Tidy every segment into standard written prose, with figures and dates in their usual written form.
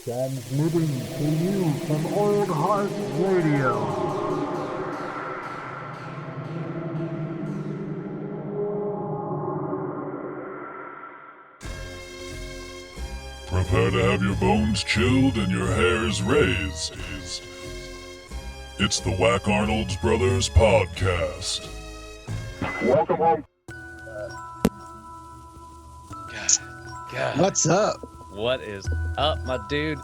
Transmitting to you from Old Heart Radio. Prepare to have your bones chilled and your hairs raised. It's the WacArnold's Brothers Podcast. Welcome home. God. What's up? What is up, my dude?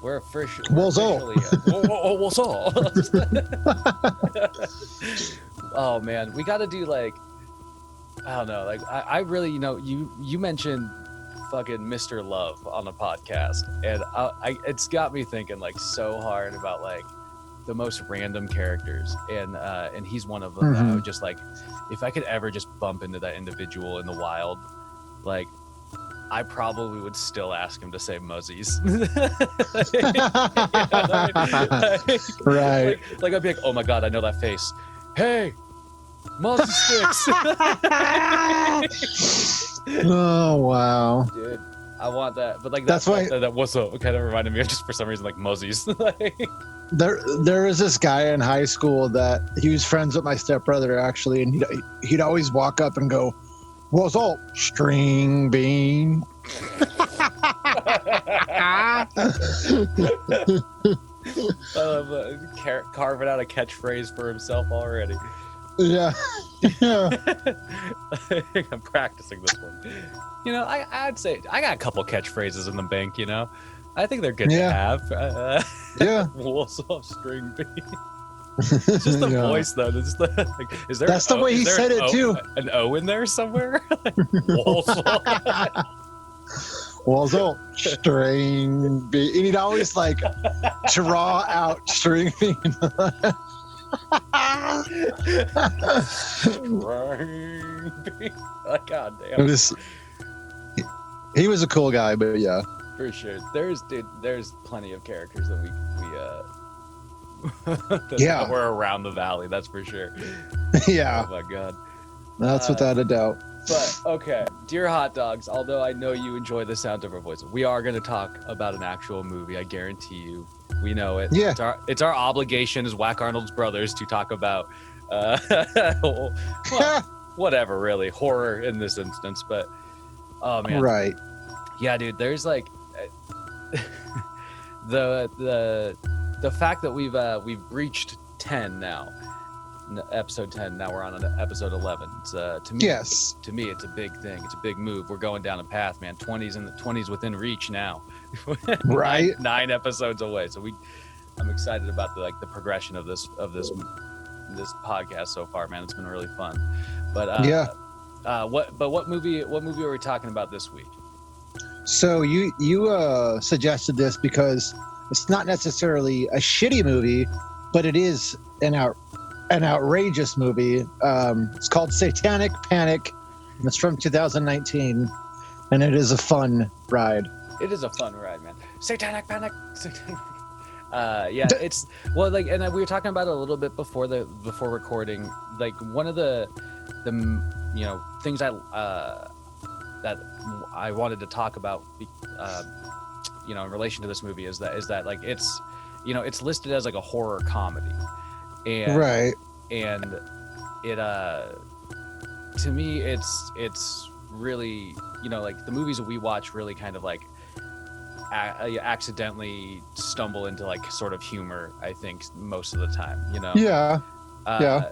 We're officially. What's up? What's up? Oh man, we got to do like, I don't know, like I really, you mentioned fucking Mr. Love on the podcast, and it's got me thinking like so hard about like the most random characters, and he's one of them. I would just like, if I could ever just bump into that individual in the wild, like I probably would still ask him to say Muzzies. Right. Like I'd be like, oh my god, I know that face. Hey, Muzzy Sticks. Oh wow, dude, I want that. But like that's why that what's up kind of reminded me of just for some reason like Muzzies. there was this guy in high school that he was friends with my stepbrother actually, and he'd always walk up and go, "What's up, string bean?" Carving out a catchphrase for himself already. Yeah. I'm practicing this one. I'd say I got a couple catchphrases in the bank. I think they're good to have. Yeah. What's up, string bean? It's just the voice, though. It's just is there? That's the way he said it too. An O in there somewhere? What's up, string bean? And he'd always like draw out string bean. God damn. He was a cool guy, but yeah. For sure. There's plenty of characters that we that were around the valley, that's for sure. Yeah. Oh my god. That's without a doubt. But okay, dear hot dogs, although I know you enjoy the sound of our voices, we are going to talk about an actual movie. I guarantee you, we know it. Yeah. It's our obligation as WacArnold's brothers to talk about, whatever, really, horror in this instance. But oh man, right? Yeah, dude. There's like the fact that we've reached 10 now. Episode 10. Now we're on episode 11. It's to me, yes. To me, it's a big thing. It's a big move. We're going down a path, man. 20s within reach now. Right. 9 episodes away. So I'm excited about the progression of this podcast so far, man. It's been really fun. But yeah. What movie are we talking about this week? So you suggested this because it's not necessarily a shitty movie, but it is an outrageous movie. It's called Satanic Panic. And it's from 2019, and it is a fun ride. It is a fun ride, man. Satanic Panic. Yeah, it's and we were talking about it a little bit before recording. Like one of the things that I wanted to talk about, in relation to this movie is that like it's listed as like a horror comedy. And, right. And it, to me, it's really, like the movies that we watch really kind of like accidentally stumble into like sort of humor, I think, most of the time, Yeah. Yeah.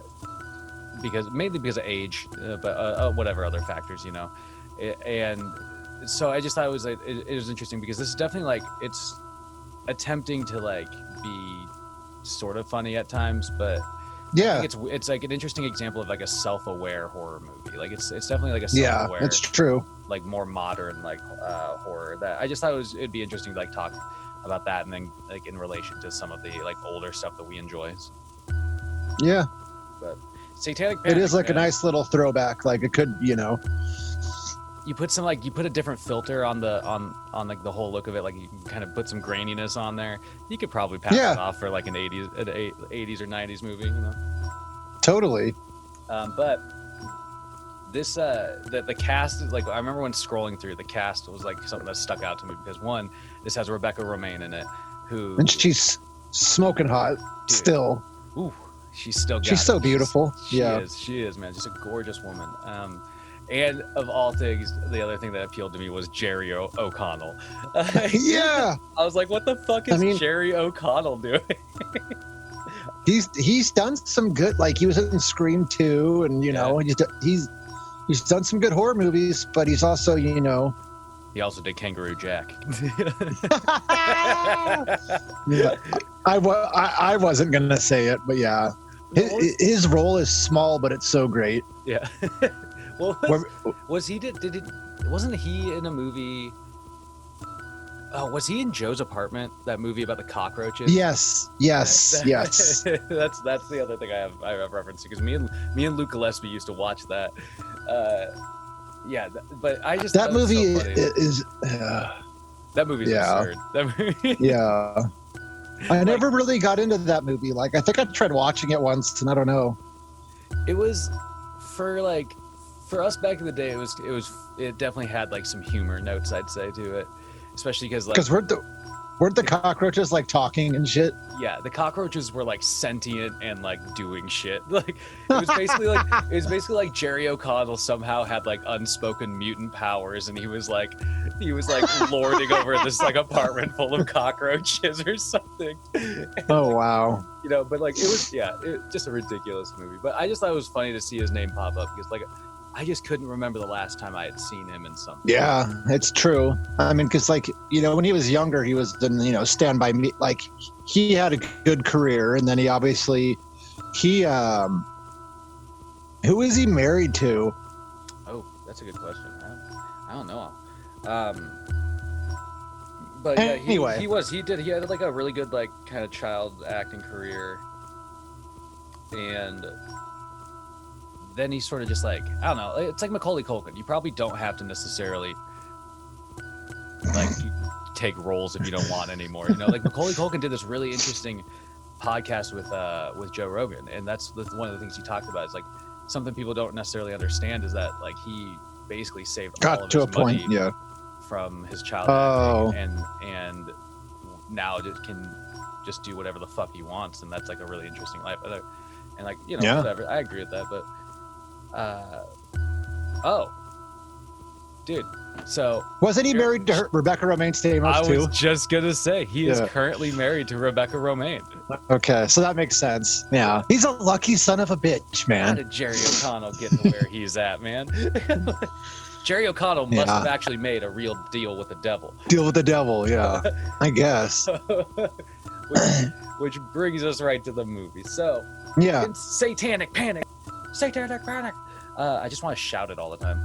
Mainly because of age, but whatever other factors, and so I just thought it was interesting because this is definitely like, it's attempting to like be sort of funny at times, but yeah, I think it's like an interesting example of like a self-aware horror movie. Like it's definitely like a self-aware, it's true, like more modern like horror. That I just thought it'd be interesting to like talk about that, and then like in relation to some of the like older stuff that we enjoy. Yeah, but Satanic Panic, it is like a nice little throwback. Like it could, You put a different filter on like the whole look of it. Like you can kind of put some graininess on there. You could probably pass it off for like an 80s or 90s movie, Totally. But this the cast is like, I remember when scrolling through, the cast was like something that stuck out to me because one, this has Rebecca Romijn in it, who, and she's smoking hot still. Ooh, she's still got she's it. so beautiful. She is, man, just a gorgeous woman. And of all things, the other thing that appealed to me was Jerry O'Connell. Yeah, I was like, what the fuck is Jerry O'Connell doing? he's done some good, like he was in Scream 2, and you know, he's done some good horror movies, but he's also, you know, he also did Kangaroo Jack. Yeah, I wasn't gonna say it, but yeah, his role is small, but it's so great. Yeah. Well, wasn't he in a movie? Oh, was he in Joe's Apartment? That movie about the cockroaches? Yes. That's the other thing I have reference to, because me and Luke Gillespie used to watch that. But I just that movie is that movie's absurd. That movie. Yeah. I never really got into that movie. Like, I think I tried watching it once, and I don't know. It was for us back in the day. It definitely had like some humor notes, I'd say, to it, especially because weren't the cockroaches like talking and shit? Yeah, the cockroaches were like sentient and like doing shit. Like it was basically like Jerry O'Connell somehow had like unspoken mutant powers, and he was like lording over this like apartment full of cockroaches or something. Oh wow. You know, but like it was just a ridiculous movie. But I just thought it was funny to see his name pop up, because like I just couldn't remember the last time I had seen him in something. Yeah, it's true. I mean, because like, you know, when he was younger, he was in, you know, Stand By Me. Like, he had a good career, and then he obviously, who is he married to? Oh, that's a good question. I don't know. But yeah, anyway, he had like a really good like kind of child acting career, and then he sort of just like, I don't know, it's like Macaulay Culkin. You probably don't have to necessarily like take roles if you don't want anymore. You know, like Macaulay Culkin did this really interesting podcast with Joe Rogan, and that's one of the things he talked about. Is like something people don't necessarily understand is that like he basically saved all of his money from his child acting, and now can just do whatever the fuck he wants, and that's like a really interesting life. And like, you know, whatever. I agree with that, but. Dude, so wasn't he married to Rebecca Romijn Stamos too? I was just gonna say he is currently married to Rebecca Romijn. Okay, so that makes sense. Yeah, he's a lucky son of a bitch, man. How did Jerry O'Connell get to where he's at, man? Jerry O'Connell must have actually made a real deal with the devil. Deal with the devil, yeah, I guess. Which brings us right to the movie. So, Satanic Panic. Satanic Panic. I just want to shout it all the time.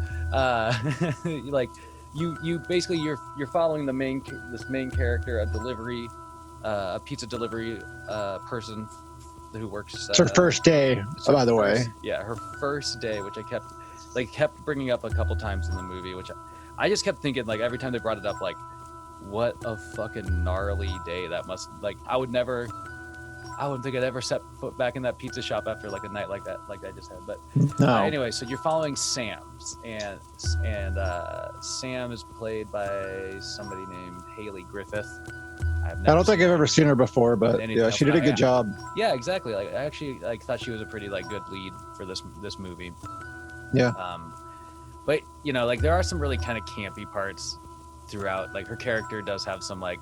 Like you basically you're following this main character, a pizza delivery person who works. It's her first day, by the way. Yeah, her first day, which I kept bringing up a couple times in the movie, which I just kept thinking, like, every time they brought it up, like, what a fucking gnarly day that must, like, I wouldn't think I'd ever set foot back in that pizza shop after like a night like that, like I just had. But anyway, so you're following Sam's, and Sam is played by somebody named Haley Griffith. I don't think I've ever seen her before, but yeah, she did a good job. Yeah, exactly. Like, I actually thought she was a pretty like good lead for this movie. Yeah. But you know, like, there are some really kind of campy parts throughout. Like, her character does have some like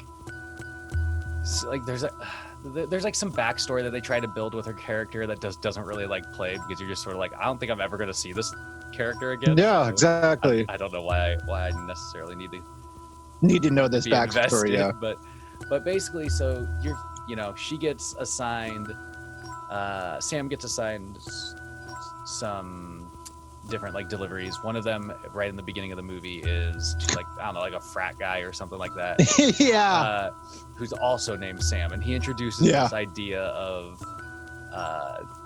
there's like some backstory that they try to build with her character that doesn't really like play, because you're just sort of like, I don't think I'm ever going to see this character again. Yeah, so exactly. I don't know why I necessarily need to know this backstory. Yeah, but basically, so she gets assigned. Sam gets assigned some different like deliveries. One of them right in the beginning of the movie is to, like, I don't know, like a frat guy or something like that. Yeah. Who's also named Sam, and he introduces this idea of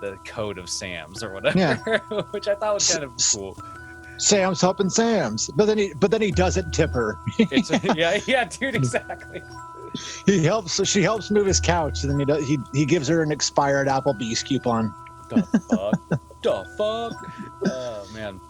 the code of Sam's or whatever, which I thought was kind of cool. Sam's helping Sam's, but then he doesn't tip her. Dude, exactly. She helps move his couch, and then he gives her an expired Applebee's coupon. The fuck? Oh man.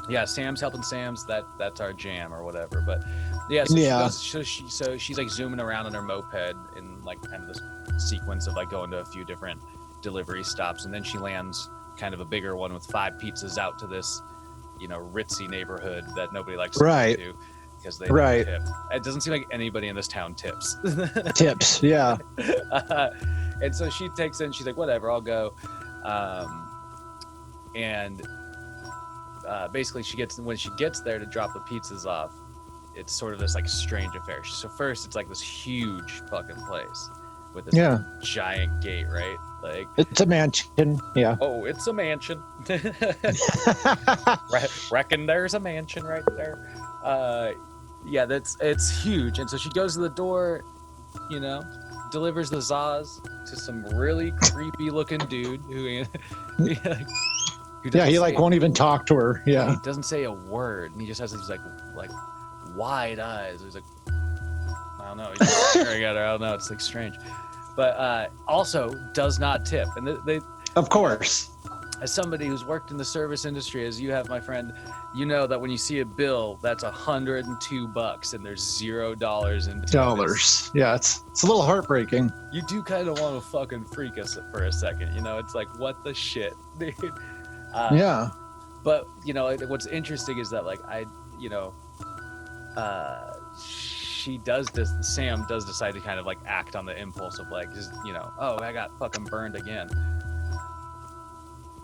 Yeah, Sam's helping Sam's. That's our jam or whatever. But yeah, so she's like zooming around on her moped in like kind of this sequence of like going to a few different delivery stops, and then she lands kind of a bigger one with 5 pizzas out to this, ritzy neighborhood that nobody likes to go to because they don't tip. It doesn't seem like anybody in this town tips. Tips, yeah. And so she takes in. She's like, whatever, I'll go. Basically when she gets there to drop the pizzas off, it's sort of this like strange affair. So first it's like this huge fucking place with this giant gate, right? Like it's a mansion. Yeah. Oh, it's a mansion. Reckon there's a mansion right there. Yeah, it's huge. And so she goes to the door, delivers the Zaz to some really creepy looking dude who he like won't even talk to her. Yeah. He doesn't say a word, and he just has these like wide eyes. He's like, I don't know, he's just staring at her. I don't know. It's like strange, but also does not tip. And they of course, as somebody who's worked in the service industry, as you have, my friend, you know that when you see a bill that's $102 and there's $0 in dollars. Yeah, it's a little heartbreaking. You do kind of want to fucking freak us for a second. It's like, what the shit, dude. Yeah. But what's interesting is that like Sam does decide to kind of like act on the impulse of like just oh, I got fucking burned again.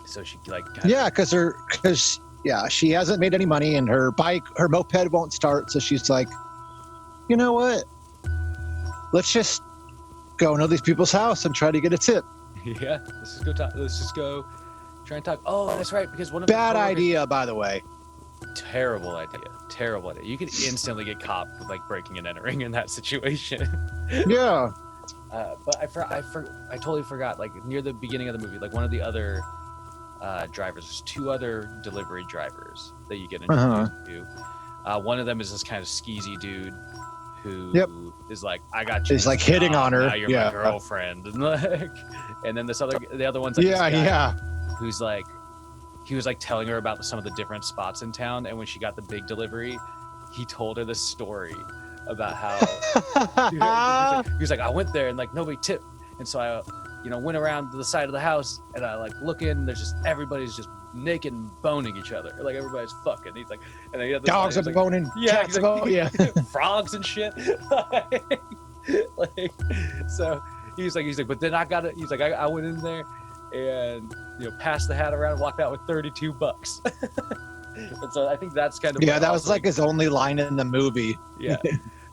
So she like because she hasn't made any money and her moped won't start, so she's like, you know what? Let's just go into these people's house and try to get a tip. Yeah, let's just go try and talk. Oh, that's right, because one of bad idea, by the way. Terrible idea. You could instantly get caught with like breaking and entering in that situation. Yeah. But I totally forgot. Like near the beginning of the movie, like one of the other drivers. There's 2 other delivery drivers that you get introduced to. One of them is this kind of skeezy dude who is like, I got you. He's like hitting on her. Now you're my girlfriend, and then the other one's like this guy who's like, he was like telling her about some of the different spots in town, and when she got the big delivery, he told her this story about how he was like, I went there and like nobody tipped, and so I went around to the side of the house and I like look in, there's just everybody's just naked and boning each other, like everybody's fucking. He's like, and then dogs are boning, cats frogs and shit. like, so he's like, but then I got it. He's like, I went in there and passed the hat around, walked out with $32. And so I think that's kind of that was like his only line in the movie. Yeah.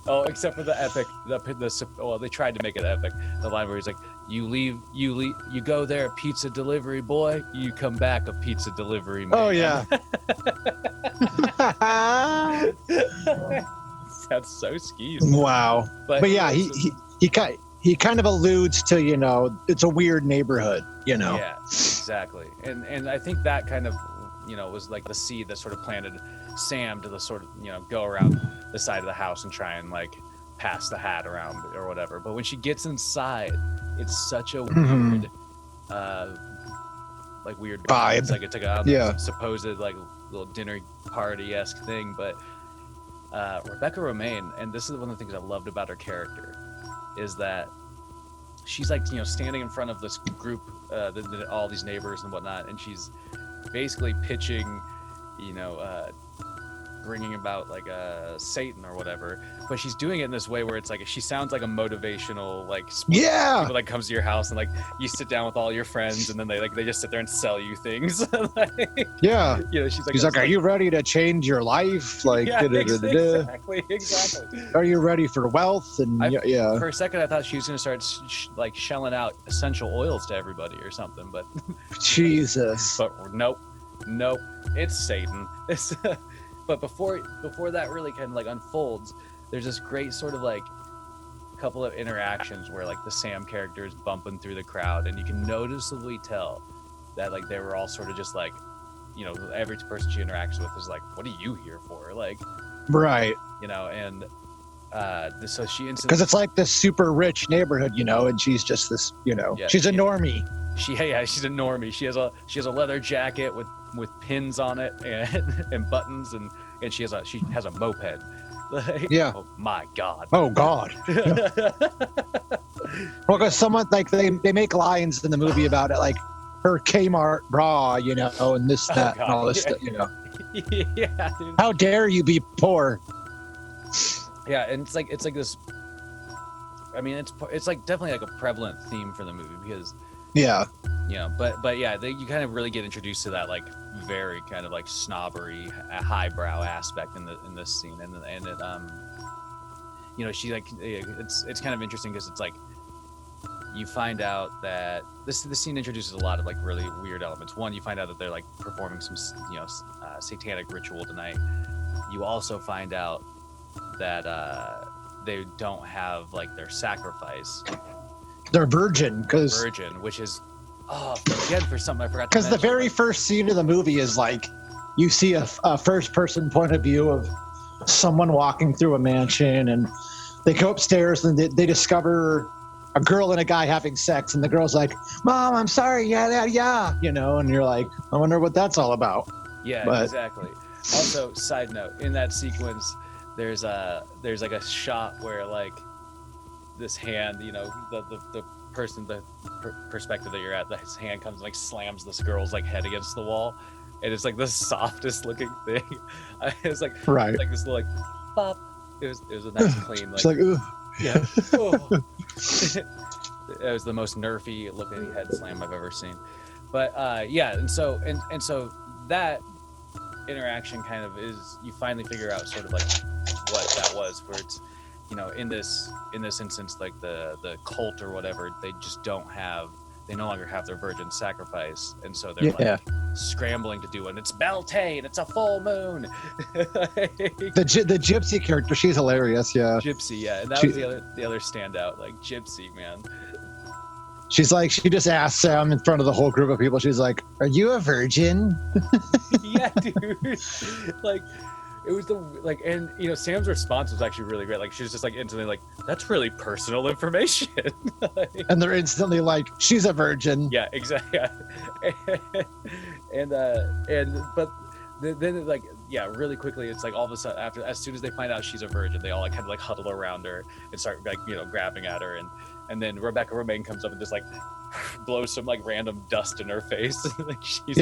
Oh, except for the epic. They tried to make it epic. The line where he's like, you go there, pizza delivery boy. You come back, a pizza delivery man. Oh yeah. That's so skeezy. Wow. But yeah, he kind of alludes to, it's a weird neighborhood, Yeah, exactly. And I think that kind of, was like the seed that sort of planted Sam to the sort of, go around the side of the house and try and like pass the hat around or whatever. But when she gets inside, it's such a weird, like weird vibe. It's like a supposed like little dinner party-esque thing. But Rebecca Romaine, and this is one of the things I loved about her character, is that she's like, standing in front of this group, all these neighbors and whatnot, and she's basically pitching, bringing about like Satan or whatever, but she's doing it in this way where it's like she sounds like a motivational like people like comes to your house and like you sit down with all your friends and then they just sit there and sell you things. Like, she's like, are you ready to change your life? Like, exactly. Are you ready for wealth? And for a second I thought she was gonna start like shelling out essential oils to everybody or something, but Jesus. But nope, it's Satan. But before that really kind of like unfolds, there's this great sort of like couple of interactions where like the Sam character is bumping through the crowd, and you can noticeably tell that like they were all sort of just like, every person she interacts with is like, what are you here for? Like, right. And so she instantly, because it's like this super rich neighborhood, and she's just this, she's a normie. she's a normie. She has a leather jacket with pins on it and buttons, and she has a moped. Like, Yeah. Oh my God. Oh God. Well, because someone like they make lines in the movie about it, like her Kmart bra, you know, and this, that, and all this stuff, you know. Yeah, dude. How dare you be poor? Yeah, and it's like this. I mean, it's like definitely like a prevalent theme for the movie because Yeah. you know, but yeah, you kind of really get introduced to that like very kind of like snobbery, highbrow aspect in this scene, and it you know, she like it's kind of interesting because it's like you find out that this scene introduces a lot of like really weird elements. One, you find out that they're like performing some satanic ritual tonight. You also find out that they don't have like their sacrifice. They're virgin, Which is again for something I forgot to because the mention. very first scene of the movie is like you see a first person point of view of someone walking through a mansion, and they go upstairs and they discover a girl and a guy having sex, and the girl's like, "Mom, I'm sorry, yeah," you know, and you're like, I wonder what that's all about. Yeah, exactly. Also, side note, in that sequence, there's like a shot where like this hand, you know, the person, the perspective that you're at, his hand comes and like slams this girl's like head against the wall, and it's like the softest looking thing. It's like Right. like this little like pop. It was a nice clean like. It's like, ugh. Yeah. Oh. It was the most nerfy looking head slam I've ever seen. But yeah, and so that interaction kind of is, you finally figure out sort of like what that was, where it's, you know, in this instance, like the cult or whatever, they no longer have their virgin sacrifice, and so they're like scrambling to do one. It's Beltane, it's a full moon. The gypsy character, she's hilarious. Yeah. Gypsy, yeah, and that was the other standout, like Gypsy, man. She's like, she just asked Sam in front of the whole group of people. She's like, "Are you a virgin?" Yeah, dude. Like, it was and you know, Sam's response was actually really great. Like, she was just like instantly like, "That's really personal information." Like, and they're instantly like, "She's a virgin." Yeah, exactly. But then like, yeah, really quickly, it's like all of a sudden, as soon as they find out she's a virgin, they all like kind of like huddle around her and start like, you know, grabbing at her, and then Rebecca Romaine comes up and just like blows some like random dust in her face. Like she's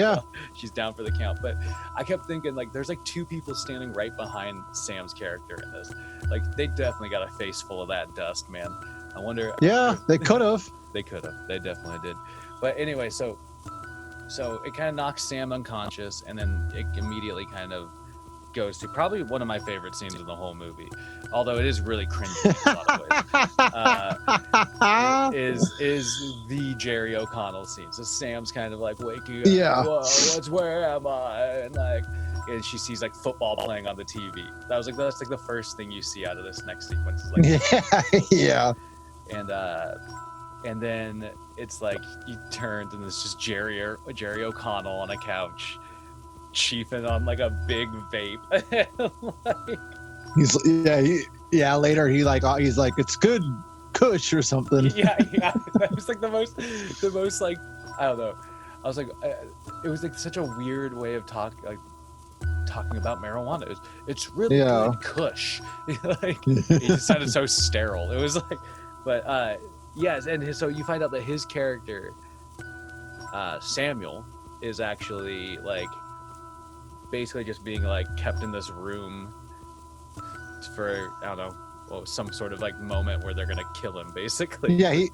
down for the count. But I kept thinking, like, there's like two people standing right behind Sam's character in this. Like, they definitely got a face full of that dust, man. I wonder. Yeah, they could have. They could have. They definitely did. But anyway, so it kind of knocks Sam unconscious, and then it immediately kind of goes to probably one of my favorite scenes in the whole movie, although it is really cringy in a lot of ways. Is the Jerry O Connell scene. So Sam's kind of like waking up. Yeah. Whoa, where am I? And she sees like football playing on the TV. That's like the first thing you see out of this next sequence. Is like, yeah. And then it's like he turns and it's just Jerry O'Connell on a couch, chiefing on like a big vape. Later he's like, "It's good kush" or something. Yeah. That was like the most like, I don't know. I was like, it was like such a weird way of talking about marijuana. It's really good kush. Like, it just sounded so sterile. It was like, but yes, and so you find out that his character, Samuel, is actually like basically just being like kept in this room for, I don't know, some sort of like moment where they're gonna kill him, basically. Yeah, he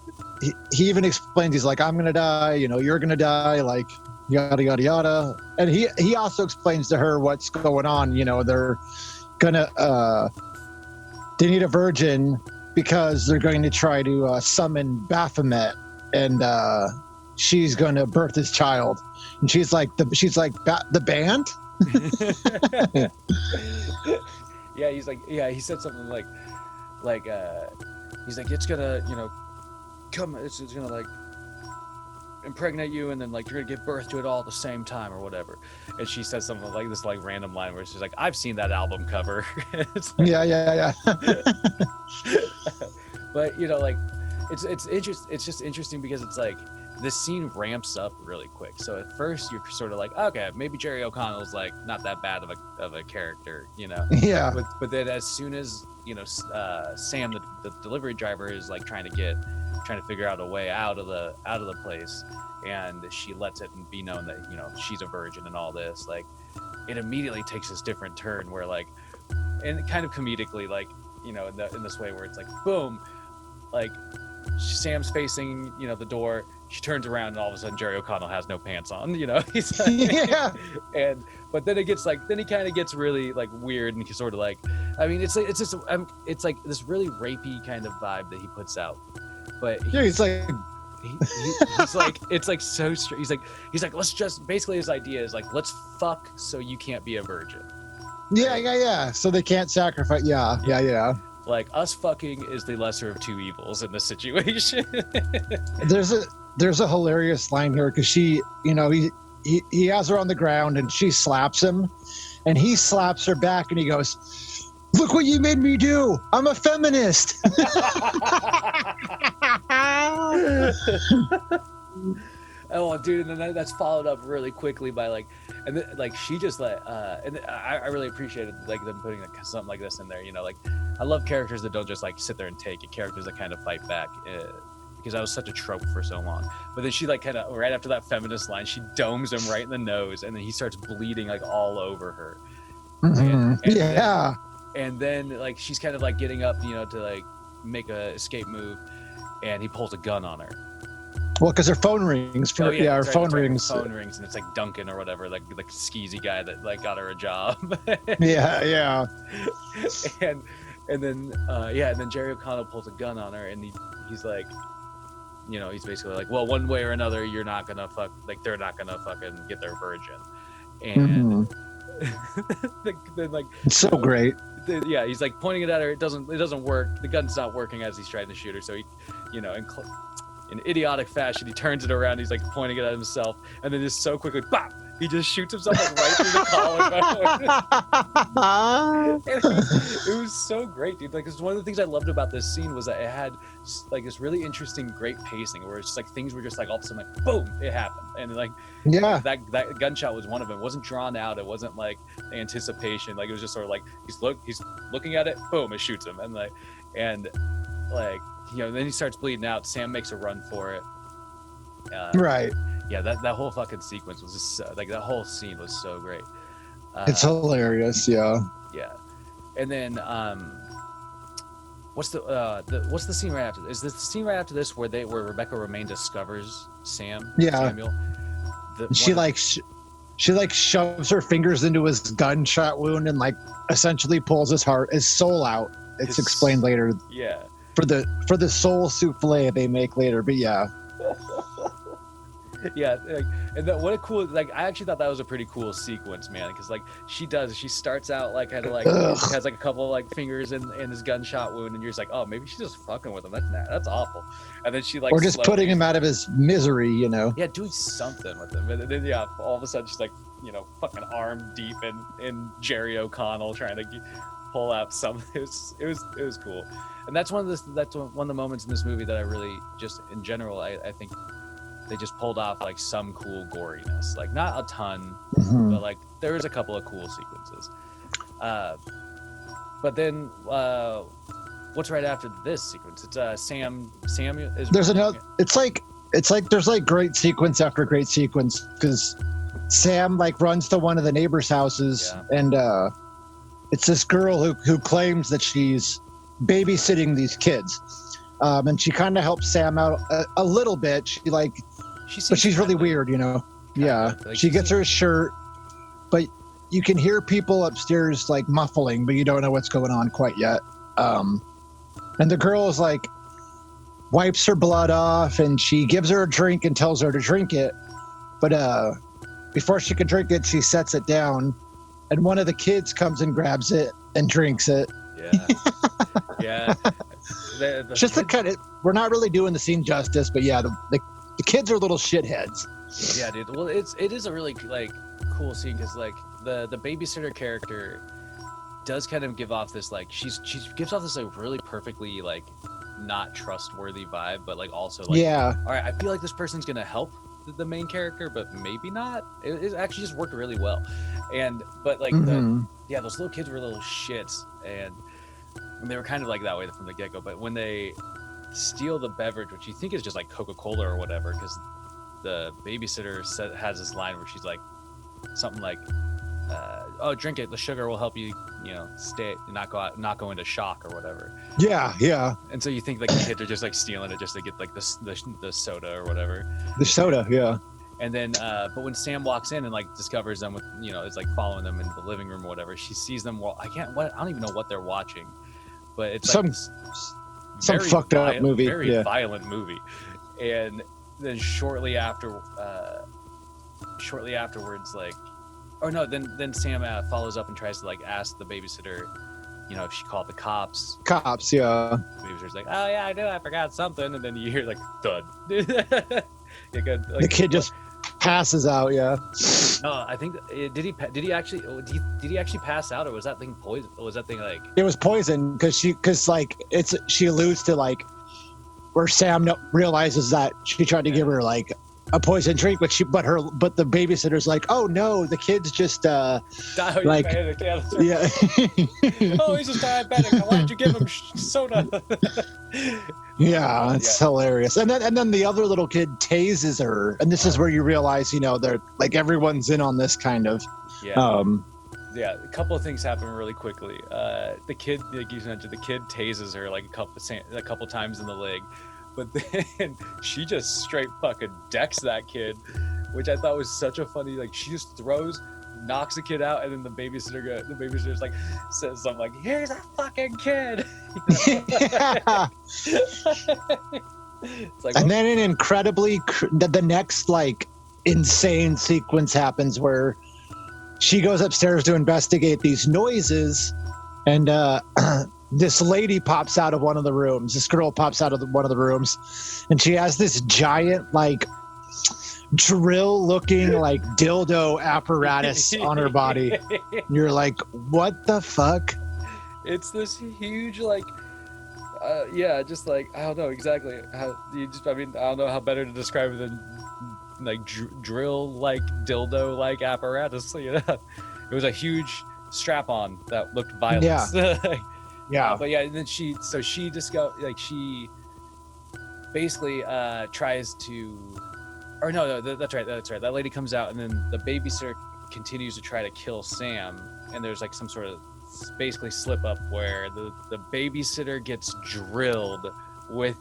even explains, he's like, "I'm gonna die, you know, you're gonna die, like yada yada yada." And he also explains to her what's going on. You know, they're gonna they need a virgin because they're going to try to summon Baphomet, and she's going to birth his child. And she's like, the band. Yeah, he's like, yeah, he said something like he's like, "It's gonna, you know, come, it's gonna like impregnate you, and then like you're gonna give birth to it all at the same time or whatever." And she says something like this like random line where she's like, "I've seen that album cover." It's like, yeah. But you know, like it's just interesting because it's like this scene ramps up really quick. So at first you're sort of like, okay, maybe Jerry O'Connell's like not that bad of a character, you know. Yeah. But then as soon as Sam, the delivery driver, is like trying to figure out a way out of the place, and she lets it be known that she's a virgin and all this, like it immediately takes this different turn where like, and kind of comedically, like in this way where it's like boom, like Sam's facing the door, she turns around and all of a sudden Jerry O'Connell has no pants on, he's like, Yeah. But then he kind of gets really like weird and sort of like, I mean it's like this really rapey kind of vibe that he puts out, but He's like, he's like, it's like so he's like let's just, basically his idea is like, let's fuck so you can't be a virgin. yeah. So they can't sacrifice. Yeah. Like us fucking is the lesser of two evils in this situation. There's a hilarious line here because she, he has her on the ground and she slaps him, and he slaps her back and he goes, "Look what you made me do! I'm a feminist." Oh, dude, and then that's followed up really quickly by like, and then, like she just like, and I really appreciated like them putting like, something like this in there. Like I love characters that don't just like sit there and take it. Characters that kind of fight back, because that was such a trope for so long. But then she like kind of right after that feminist line, she domes him right in the nose, and then he starts bleeding like all over her. Mm-hmm. And then like she's kind of like getting up, to like make a escape move, and he pulls a gun on her. Well, because her phone rings. Her phone rings. Phone rings, and it's like Duncan or whatever, like the skeezy guy that like got her a job. Yeah. And then Jerry O'Connell pulls a gun on her, and he's like, he's basically like, well, one way or another, you're not gonna fuck, like they're not gonna fucking get their virgin. And then like, it's so great. He's like pointing it at her. It doesn't work. The gun's not working as he's trying to shoot her. So he, in idiotic fashion, he turns it around. He's like pointing it at himself, and then just so quickly, bop! He just shoots himself like right through the collarbone. It was so great, dude. Like, it's one of the things I loved about this scene was that it had like this really interesting, great pacing, where it's just like things were just like all of a sudden like boom, it happened, and like that gunshot was one of them. It wasn't drawn out. It wasn't like anticipation. Like it was just sort of like he's looking at it, boom, it shoots him, and then he starts bleeding out. Sam makes a run for it. Right. Yeah, that whole fucking sequence was just like, that whole scene was so great. It's hilarious. Yeah. Yeah, and then what's the scene right after this? Is this the scene right after this where Rebecca Romaine discovers Sam? Yeah. Samuel. She shoves her fingers into his gunshot wound and like essentially pulls his soul out. It's explained later. Yeah. For the soul souffle they make later, but yeah. Yeah, and what a cool, like, I actually thought that was a pretty cool sequence, man, because like she starts out like kind of like has like a couple of like fingers in his gunshot wound, and you're just like, oh, maybe she's just fucking with him. That's awful. And then she like, or just putting him out of his misery, Yeah, doing something with him. And then all of a sudden she's like, fucking arm deep in Jerry O'Connell trying to pull out something. It was cool. And that's one of the moments in this movie that I really just in general I think they just pulled off like some cool goriness, like not a ton, but like there is a couple of cool sequences. But then what's right after this sequence? It's Sam is. There's another. It's like there's like great sequence after great sequence because Sam like runs to one of the neighbors' houses and it's this girl who claims that she's babysitting these kids, and she kind of helps Sam out a little bit. But she's really weird, Yeah, like she gets her a shirt, but you can hear people upstairs like muffling, but you don't know what's going on quite yet. And the girl is like wipes her blood off, and she gives her a drink and tells her to drink it. But before she can drink it, she sets it down, and one of the kids comes and grabs it and drinks it. Yeah. Just the kind of, we're not really doing the scene justice, but yeah, the kids are little shitheads. Yeah, dude. Well, it is a really like cool scene because like the babysitter character does kind of give off this like she gives off this like really perfectly like not trustworthy vibe, but like also like, Yeah. all right, I feel like this person's gonna help the main character, but maybe not. It actually just worked really well. But like those little kids were little shits, and they were kind of like that way from the get-go. But when they steal the beverage, which you think is just like Coca-Cola or whatever, because the babysitter has this line where she's like something like, oh, drink it, the sugar will help you, stay, not go into shock or whatever. Yeah. And so you think like the kids are just like stealing it just to get like the soda or whatever. The soda, yeah. And then but when Sam walks in and like discovers them with, is like following them into the living room or whatever, she sees them. I don't even know what they're watching, but it's some fucked up movie, very violent movie. And then shortly afterwards, like, or no, then Sam follows up and tries to like ask the babysitter, if she called the cops. Cops, yeah. The babysitter's like, oh yeah, I know, I forgot something, and then you hear like thud. The kid just passes out. Yeah. No, I think did he actually pass out, or was that thing poison? Or was that thing like? It was poison because she alludes to like where Sam realizes that she tried to give her like a poison drink, but the babysitter's like, oh no, the kid's just like panicked. Yeah, yeah. Oh, he's just diabetic. Why did you give him soda? Yeah, it's hilarious. And then the other little kid tases her, and this is where you realize, they're like everyone's in on this kind of. Yeah. Yeah, a couple of things happen really quickly. The kid, like you mentioned, the kid tases her like a couple times in the leg, but then she just straight fucking decks that kid, which I thought was such a funny. Like she just knocks the kid out, and then the babysitter's like says something like, "Here's a fucking kid." Yeah. It's like, and then an incredibly the next like insane sequence happens where she goes upstairs to investigate these noises, and this lady pops out of one of the rooms. This girl pops out of one of the rooms, and she has this giant like drill-looking like dildo apparatus on her body. And you're like, what the fuck? It's this huge like just like, I don't know exactly how I don't know how better to describe it than like drill like dildo like apparatus. It was a huge strap-on that looked violent. Yeah. But yeah, and then she basically tries to, or no, that's right. That lady comes out, and then the babysitter continues to try to kill Sam, and there's like some sort of basically slip up where the babysitter gets drilled with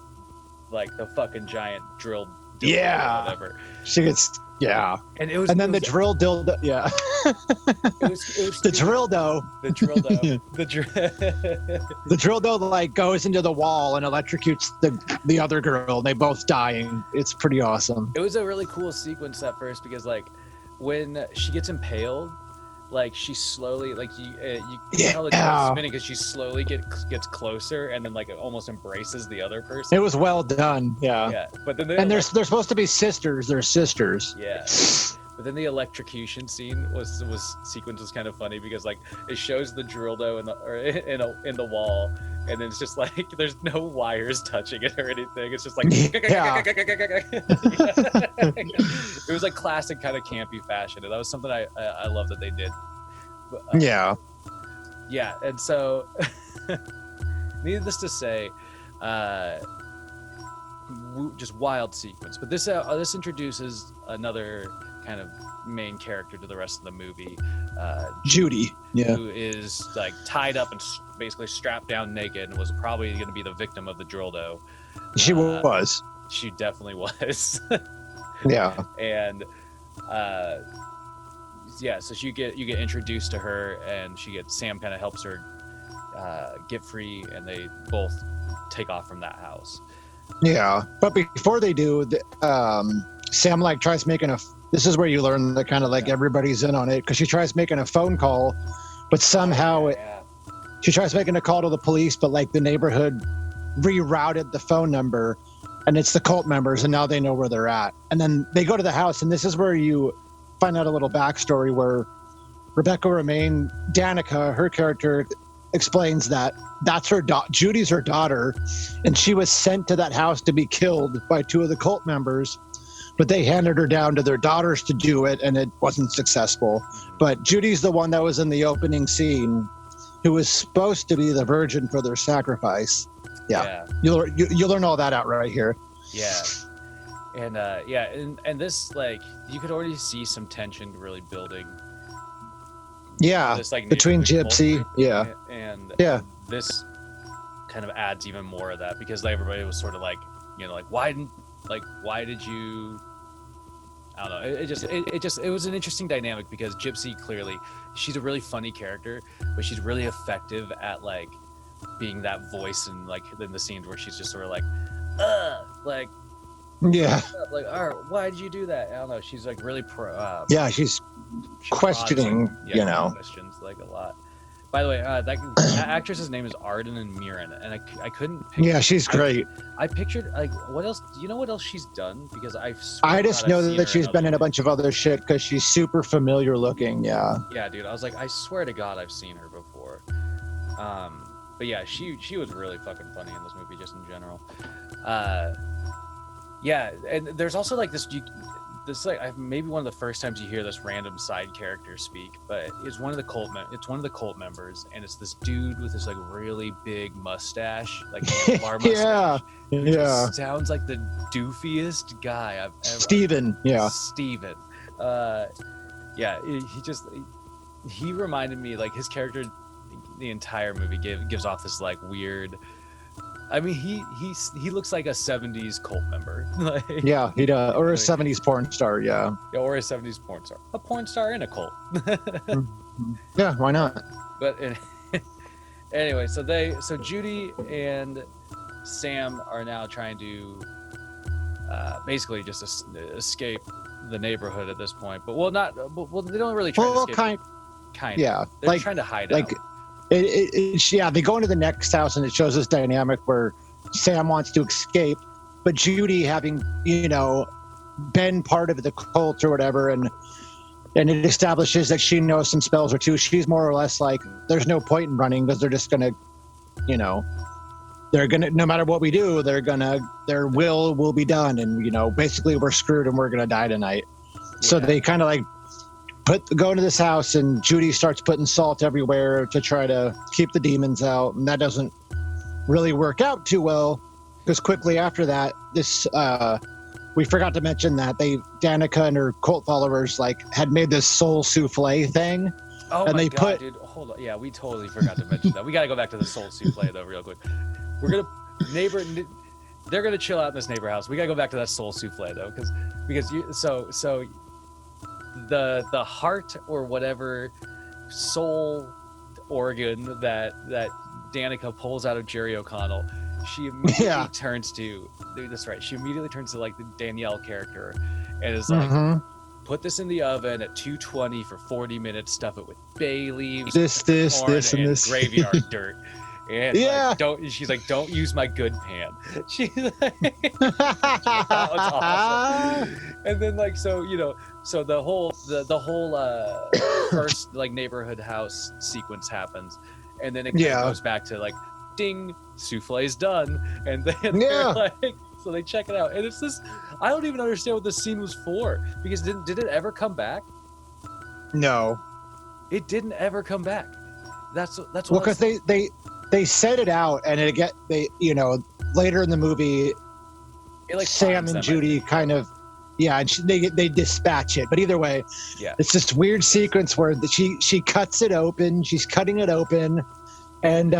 like the fucking giant drilled dildo or whatever. She gets and then the drill dildo. Yeah. It was the drill dough. The drill dough. The drill dough like goes into the wall and electrocutes the other girl. They both dying. It's pretty awesome. It was a really cool sequence at first because like when she gets impaled, like she slowly like you can tell the drill's spinning because she slowly gets closer and then like it almost embraces the other person. It was well done. Yeah. But then they're supposed to be sisters. They're sisters. Yeah. But then the electrocution scene sequence was kind of funny because like it shows the drill dough in the wall, and then it's just like there's no wires touching it or anything. It's just like It was like classic kind of campy fashion, and that was something I love that they did. But, yeah, and so needless to say, just wild sequence. But this introduces another kind of main character to the rest of the movie, Judy, who is like tied up and basically strapped down naked and was probably going to be the victim of the drill dough. She was. She definitely was. Yeah. And so you get introduced to her, and Sam kind of helps her get free, and they both take off from that house. Yeah, but before they do, Sam like tries making this is where you learn that kind of like everybody's in on it, because she tries making a phone call, but somehow she tries making a call to the police, but like the neighborhood rerouted the phone number, and it's the cult members, and now they know where they're at. And then they go to the house, and this is where you find out a little backstory where Rebecca Romaine, Danica, her character, explains that that's Judy's her daughter, and she was sent to that house to be killed by two of the cult members, but they handed her down to their daughters to do it, and it wasn't successful. But Judy's the one that was in the opening scene, who was supposed to be the virgin for their sacrifice. Yeah. You'll learn all that out right here. Yeah. And this, like, you could already see some tension really building. Yeah, this, like, between Gypsy, and yeah, this kind of adds even more of that, because like, everybody was sort of like, you know, like, why did you? I don't know. It was an interesting dynamic, because Gypsy, clearly, she's a really funny character, but she's really effective at like being that voice, and like in the scenes where she's just sort of like, yeah, like, all right, why did you do that? I don't know. She's like really she's questioning, questions like a lot. By the way, that actress's name is Arden and Mirren, and I couldn't picture. Yeah, she's great. I pictured, like, what else? Do you know what else she's done? Because I just know that she's been in a bunch of other shit, because she's super familiar looking. Yeah, dude. I was like, I swear to God, I've seen her before. But yeah, she was really fucking funny in this movie, just in general. Yeah, and there's also like this like maybe one of the first times you hear this random side character speak, but it's one of the cult members, and it's this dude with this like really big mustache, like handlebar mustache. Yeah. Sounds like the doofiest guy I've ever. Steven. He reminded me, like, his character the entire movie gives off this like weird. I mean, he looks like a 70s cult member. Like, yeah, he does. Or a 70s porn star, yeah. Or a 70s porn star. A porn star in a cult. Yeah, why not? But anyway, so Judy and Sam are now trying to basically just escape the neighborhood at this point. But they don't really try to escape. Kind of. Yeah. They're trying to hide out. They go into the next house, and it shows this dynamic where Sam wants to escape, but Judy, having been part of the cult or whatever, and it establishes that she knows some spells or two. She's more or less like, there's no point in running, because they're just gonna, they're gonna, no matter what we do, their will be done, and basically we're screwed and we're gonna die tonight. Yeah. So they kind of like go into this house, and Judy starts putting salt everywhere to try to keep the demons out, and that doesn't really work out too well, because quickly after that, we forgot to mention that Danica and her cult followers had made this soul souffle thing. Oh, and my God, dude, hold on. Yeah, we totally forgot to mention that. We got to go back to the soul souffle though, real quick. They're gonna chill out in this neighbor house. We got to go back to that soul souffle though, because the heart or whatever soul organ that Danica pulls out of Jerry O'Connell, she immediately turns to, that's right, she immediately turns to like the Danielle character, and is like, put this in the oven at 220 for 40 minutes, stuff it with bay leaves, this and this graveyard dirt. And she's like, don't use my good pan. She's like, that was awesome. And then so the whole first like neighborhood house sequence happens, and then it goes back to like, ding, souffle's done, and then they're like, so they check it out, and it's this. I don't even understand what this scene was for, because did it ever come back? No, it didn't ever come back. That's well, because they set it out, and later in the movie, Sam and Judy kind of, and they dispatch it. But either way, it's this weird sequence where she cuts it open. She's cutting it open, and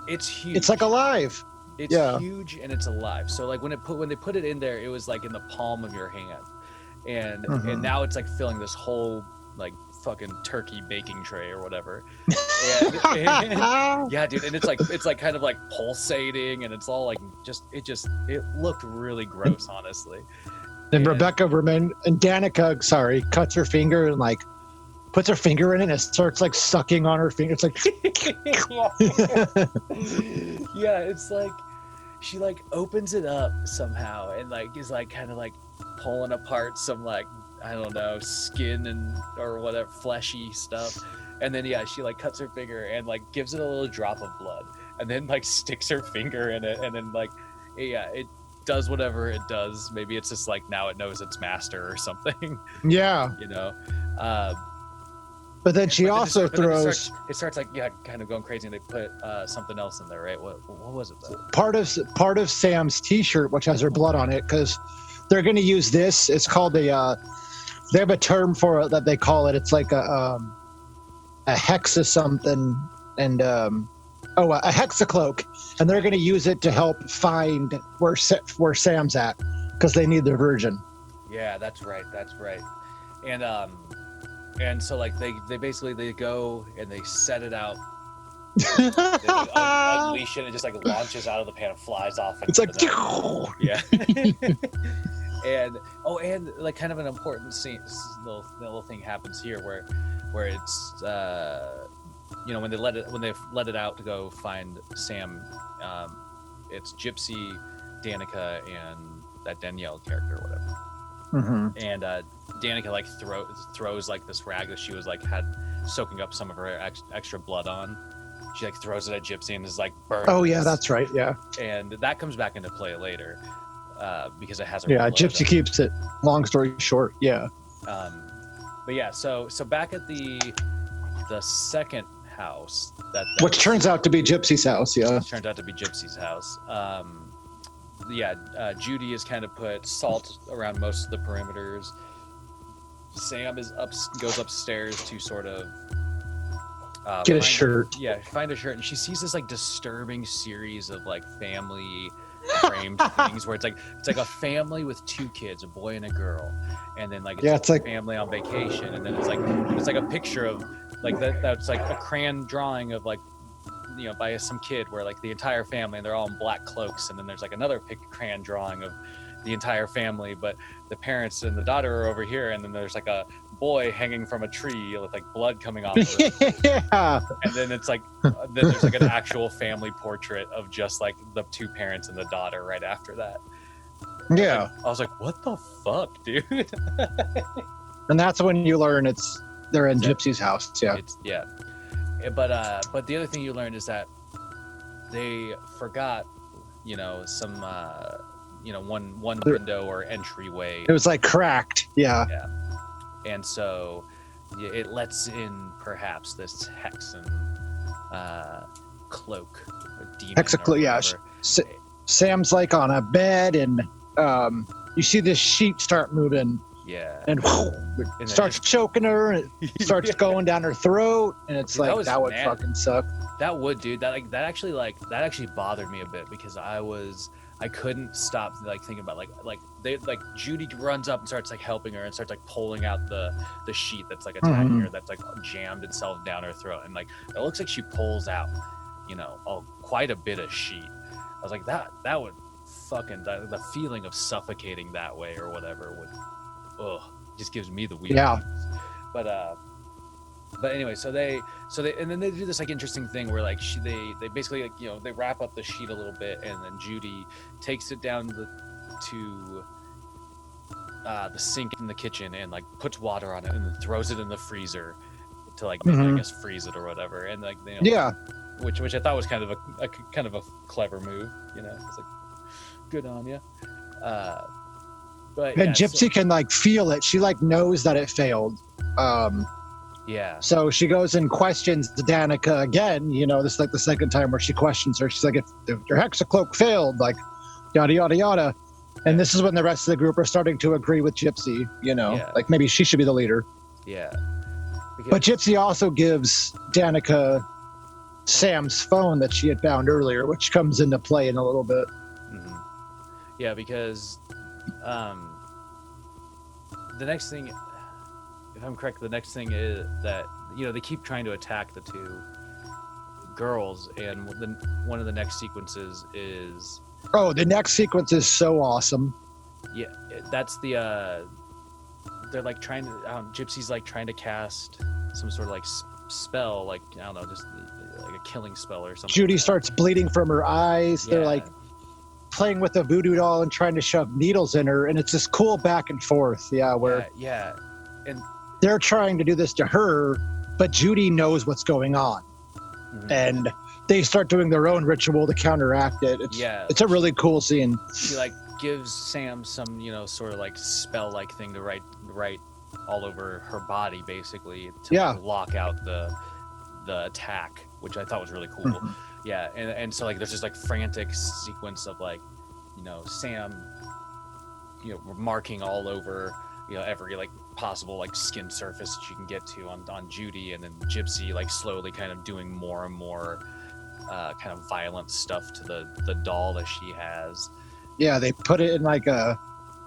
it's huge. It's like alive. It's huge, and it's alive. So like when they put it in there, it was like in the palm of your hand, and now it's like filling this whole like fucking turkey baking tray or whatever. And yeah, dude, and it's like kind of like pulsating, and it's all like it looked really gross, honestly. And Rebecca and Danica, cuts her finger and like puts her finger in it, and it starts like sucking on her finger. It's like it's like she like opens it up somehow and like is like kind of like pulling apart some like, I don't know, skin or whatever, fleshy stuff, And then she like cuts her finger and like gives it a little drop of blood, and then like sticks her finger in it, and then like it does whatever it does. Maybe it's just like now it knows its master or something. Yeah. But then she also throws. It starts like kind of going crazy, and they put something else in there, right? What was it though? Part of Sam's T-shirt, which has her blood on it, because they're going to use this. It's called they have a term for it that they call it. It's like a hex or something, and a hexacloak, and they're going to use it to help find where Sam's at, because they need their virgin. Yeah, that's right. And so like they basically they go and they set it out. They unleash it, and it just like launches out of the pan and flies off. It's like yeah. and like kind of an important scene, little thing happens here where it's when they let it out to go find Sam, it's Gypsy, Danica, and that Danielle character or whatever. Mm-hmm. And Danica like throws like this rag that she was like had soaking up some of her extra blood on. She like throws it at Gypsy and is like burned. Oh yeah, that's right. Yeah. And that comes back into play later because it has her. Yeah, Gypsy keeps it. Long story short, yeah. But yeah, so back at the second house which turns out to be Gypsy's house. Yeah. Turned out to be Gypsy's house. Judy has kind of put salt around most of the perimeters. Sam goes upstairs to sort of get a shirt. Find a shirt, and she sees this like disturbing series of like family framed things where it's like a family with 2 kids, a boy and a girl, and then like it's like a family on vacation, and then it's like a picture of like that's like a crayon drawing of like by some kid where like the entire family, and they're all in black cloaks, and then there's like another crayon drawing of the entire family, but the parents and the daughter are over here, and then there's like a boy hanging from a tree with like blood coming off of it. Yeah. And then it's like then there's like an actual family portrait of just like the 2 parents and the daughter right after that. Yeah. I was like, what the fuck, dude? And that's when you learn they're in Gypsy's house. Yeah. But the other thing you learn is that they forgot, some one window or entryway. It was like cracked. Yeah. Yeah. And so it lets in perhaps this Hexen cloak, or demon. Hexacloak, yeah. Sam's like on a bed, and you see this sheet start moving. Yeah. And it starts choking her, and it starts going down her throat, and it's like that would fucking suck. That would, dude. That actually bothered me a bit, because I couldn't stop like thinking about like Judy runs up and starts like helping her and starts like pulling out the sheet that's like attacking her, that's like jammed itself down her throat, and like it looks like she pulls out quite a bit of sheet. I was like that would fucking the feeling of suffocating that way or whatever would just gives me the weird. Yeah. But anyway, so they and then they do this like interesting thing where like they basically like they wrap up the sheet a little bit, and then Judy takes it down to the sink in the kitchen and like puts water on it and then throws it in the freezer to like maybe, I guess, freeze it or whatever, and like which I thought was kind of a clever move, it's like good on you. But Gypsy can like feel it. She like knows that it failed. Yeah. So she goes and questions Danica again. This is like the second time where she questions her. She's like, if your hexacloak failed, like yada yada yada. And this is when the rest of the group are starting to agree with Gypsy. Like maybe she should be the leader. Yeah. But Gypsy also gives Danica Sam's phone that she had found earlier, which comes into play in a little bit. Mm-hmm. Yeah, because the next thing, if I'm correct, the next thing is that they keep trying to attack the 2 girls, and one of the next sequences is the next sequence is so awesome. Yeah, that's the they're like trying to Gypsy's like trying to cast some sort of like spell, like I don't know, just like a killing spell or something. Judy starts bleeding from her eyes. They're like playing with a voodoo doll and trying to shove needles in her, and it's this cool back and forth. And they're trying to do this to her, but Judy knows what's going on. And they start doing their own ritual to counteract it. It's a really cool scene. She like gives Sam some, you know, sort of like spell-like thing to write all over her body, basically, to like, lock out the attack, which I thought was really cool. Yeah, and so like there's this like frantic sequence of like, you know, Sam, you know, marking all over, you know, every like possible like skin surface that you can get to on Judy, and then Gypsy like slowly kind of doing more and more kind of violent stuff to the doll that she has. Yeah, they put it in like a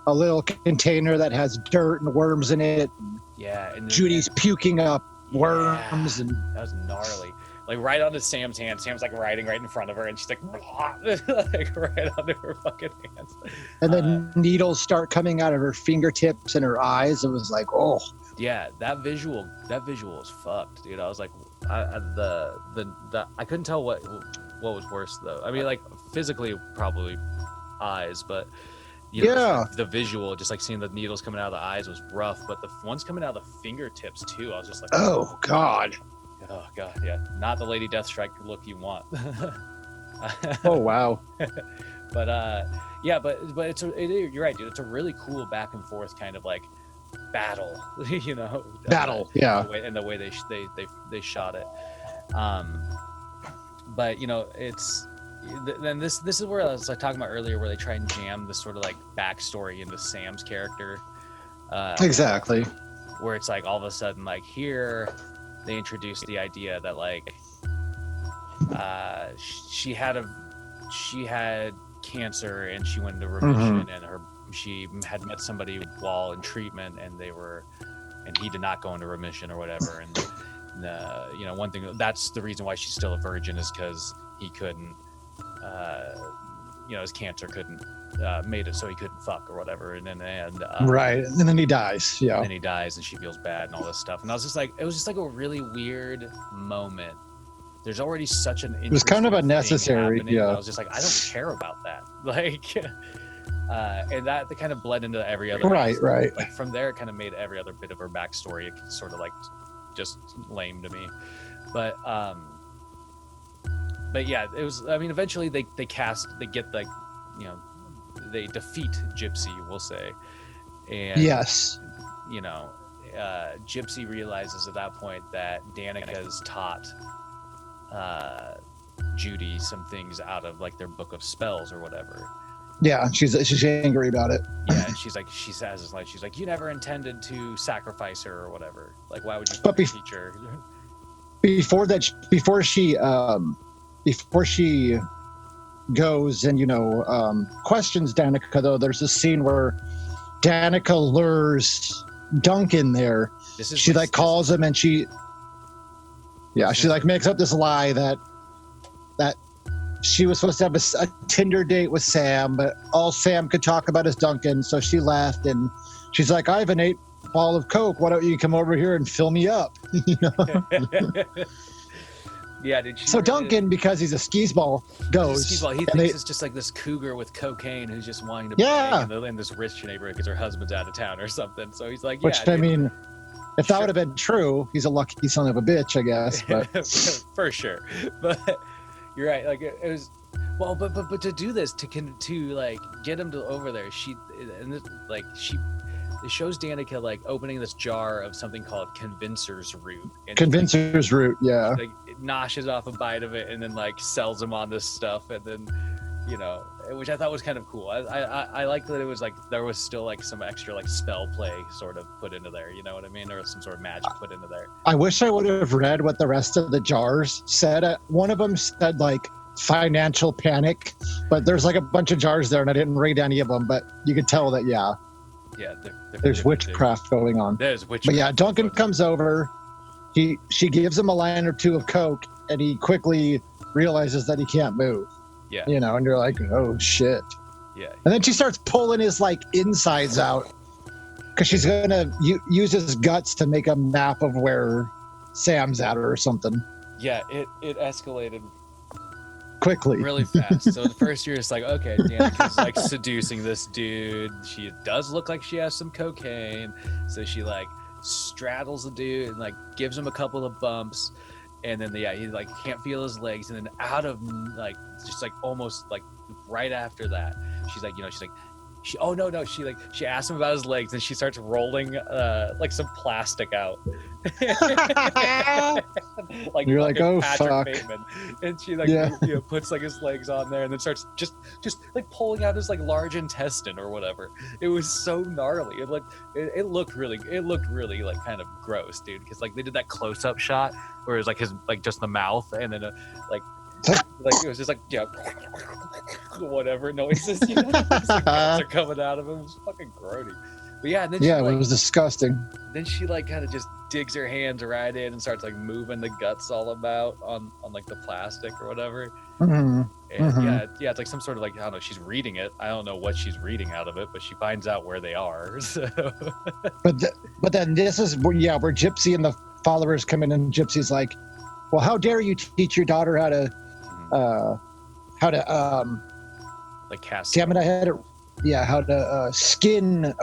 little container that has dirt and worms in it. Yeah, and Judy's puking up worms, and that was gnarly. Like right onto Sam's hand. Sam's like riding right in front of her, and she's like, like right onto her fucking hands. And then needles start coming out of her fingertips and her eyes. It was like, oh. Yeah, that visual is fucked, dude. I was like, I couldn't tell what was worse though. I mean, like physically probably eyes, but you know, the visual, just like seeing the needles coming out of the eyes was rough. But the ones coming out of the fingertips too, I was just like, oh god. Oh god, yeah, not the Lady Deathstrike look you want. Oh wow. But yeah, but you're right, dude. It's a really cool back and forth kind of like battle, you know. Yeah. And the way they shot it. But you know, it's then this is where I was like talking about earlier, where they try and jam this sort of like backstory into Sam's character. Exactly. Where it's like all of a sudden, like here, they introduced the idea that like she had cancer and she went into remission, and she had met somebody while in treatment, and he did not go into remission or whatever. And you know, one thing that's the reason why she's still a virgin is because he couldn't, you know, his cancer couldn't made it so he couldn't fuck or whatever. And right, and then he dies. Yeah, and then he dies, and she feels bad and all this stuff. And I was just like, it was just like a really weird moment. There's already such an it was kind of unnecessary. Yeah, I was just like, I don't care about that. Like, and that kind of bled into every other. Right. Like from there, it kind of made every other bit of her backstory sort of like just lame to me. But yeah, it was. I mean, eventually they get like, you know, they defeat Gypsy, we'll say, and yes, you know, Gypsy realizes at that point that Danica's taught Judy some things out of like their book of spells or whatever. Yeah, she's angry about it. Yeah, and she says like, she's like, you never intended to sacrifice her or whatever. Like, why would you teach her? Before she goes and, you know, questions Danica, though, there's a scene where Danica lures Duncan there. She like calls him, and she like makes up this lie that she was supposed to have a Tinder date with Sam, but all Sam could talk about is Duncan. So she left, and she's like, I have an 8-ball of Coke. Why don't you come over here and fill me up? You know? Yeah, did you? So Duncan, because he's a skis-ball, goes. He thinks it's just like this cougar with cocaine who's just wanting to bang in this rich neighborhood because her husband's out of town or something. So he's like, I mean, if that would have been true, he's a lucky son of a bitch, I guess. But for sure. But you're right. Like it was, well, but to do this, to like get him to over there, it shows Danica like opening this jar of something called Convincer's Root. Convincer's Root, yeah. Like noshes off a bite of it and then like sells him on this stuff, and then, you know, which I thought was kind of cool. I liked that it was like there was still like some extra like spell play sort of put into there, you know what I mean, or some sort of magic put into there. I wish I would have read what the rest of the jars said. One of them said like financial panic, but there's like a bunch of jars there, and I didn't read any of them, but you could tell that there's witchcraft going on. There's witchcraft. But yeah, Duncan comes over. She gives him a line or two of Coke, and he quickly realizes that he can't move. Yeah. You know, and you're like, oh shit. Yeah. And then she starts pulling his like insides out, because she's gonna use his guts to make a map of where Sam's at or something. Yeah, it escalated quickly, really fast. So the first year it's like, okay, Danica's like seducing this dude. She does look like she has some cocaine, so she like straddles the dude and like gives him a couple of bumps, and then he like can't feel his legs, and then out of like just like almost like right after that, she's like she asks him about his legs, and she starts rolling like some plastic out. Like you're like, oh Patrick fuck. Bateman. And she like puts like his legs on there and then starts just like pulling out his like large intestine or whatever. It was so gnarly. It looked really like kind of gross, dude, because like they did that close-up shot where it was like his like just the mouth, and then like it was just like whatever noises, you know, like are coming out of him. It was fucking grody. But yeah, and then it was disgusting. Then she like kind of just digs her hands right in and starts like moving the guts all about on like the plastic or whatever. Mm-hmm. And yeah, it's like some sort of like, I don't know, she's reading it. I don't know what she's reading out of it, but she finds out where they are. So. But then this is where Gypsy and the followers come in, and Gypsy's like, well, how dare you teach your daughter how to like cast. Damn it, I had it. Yeah, how to skin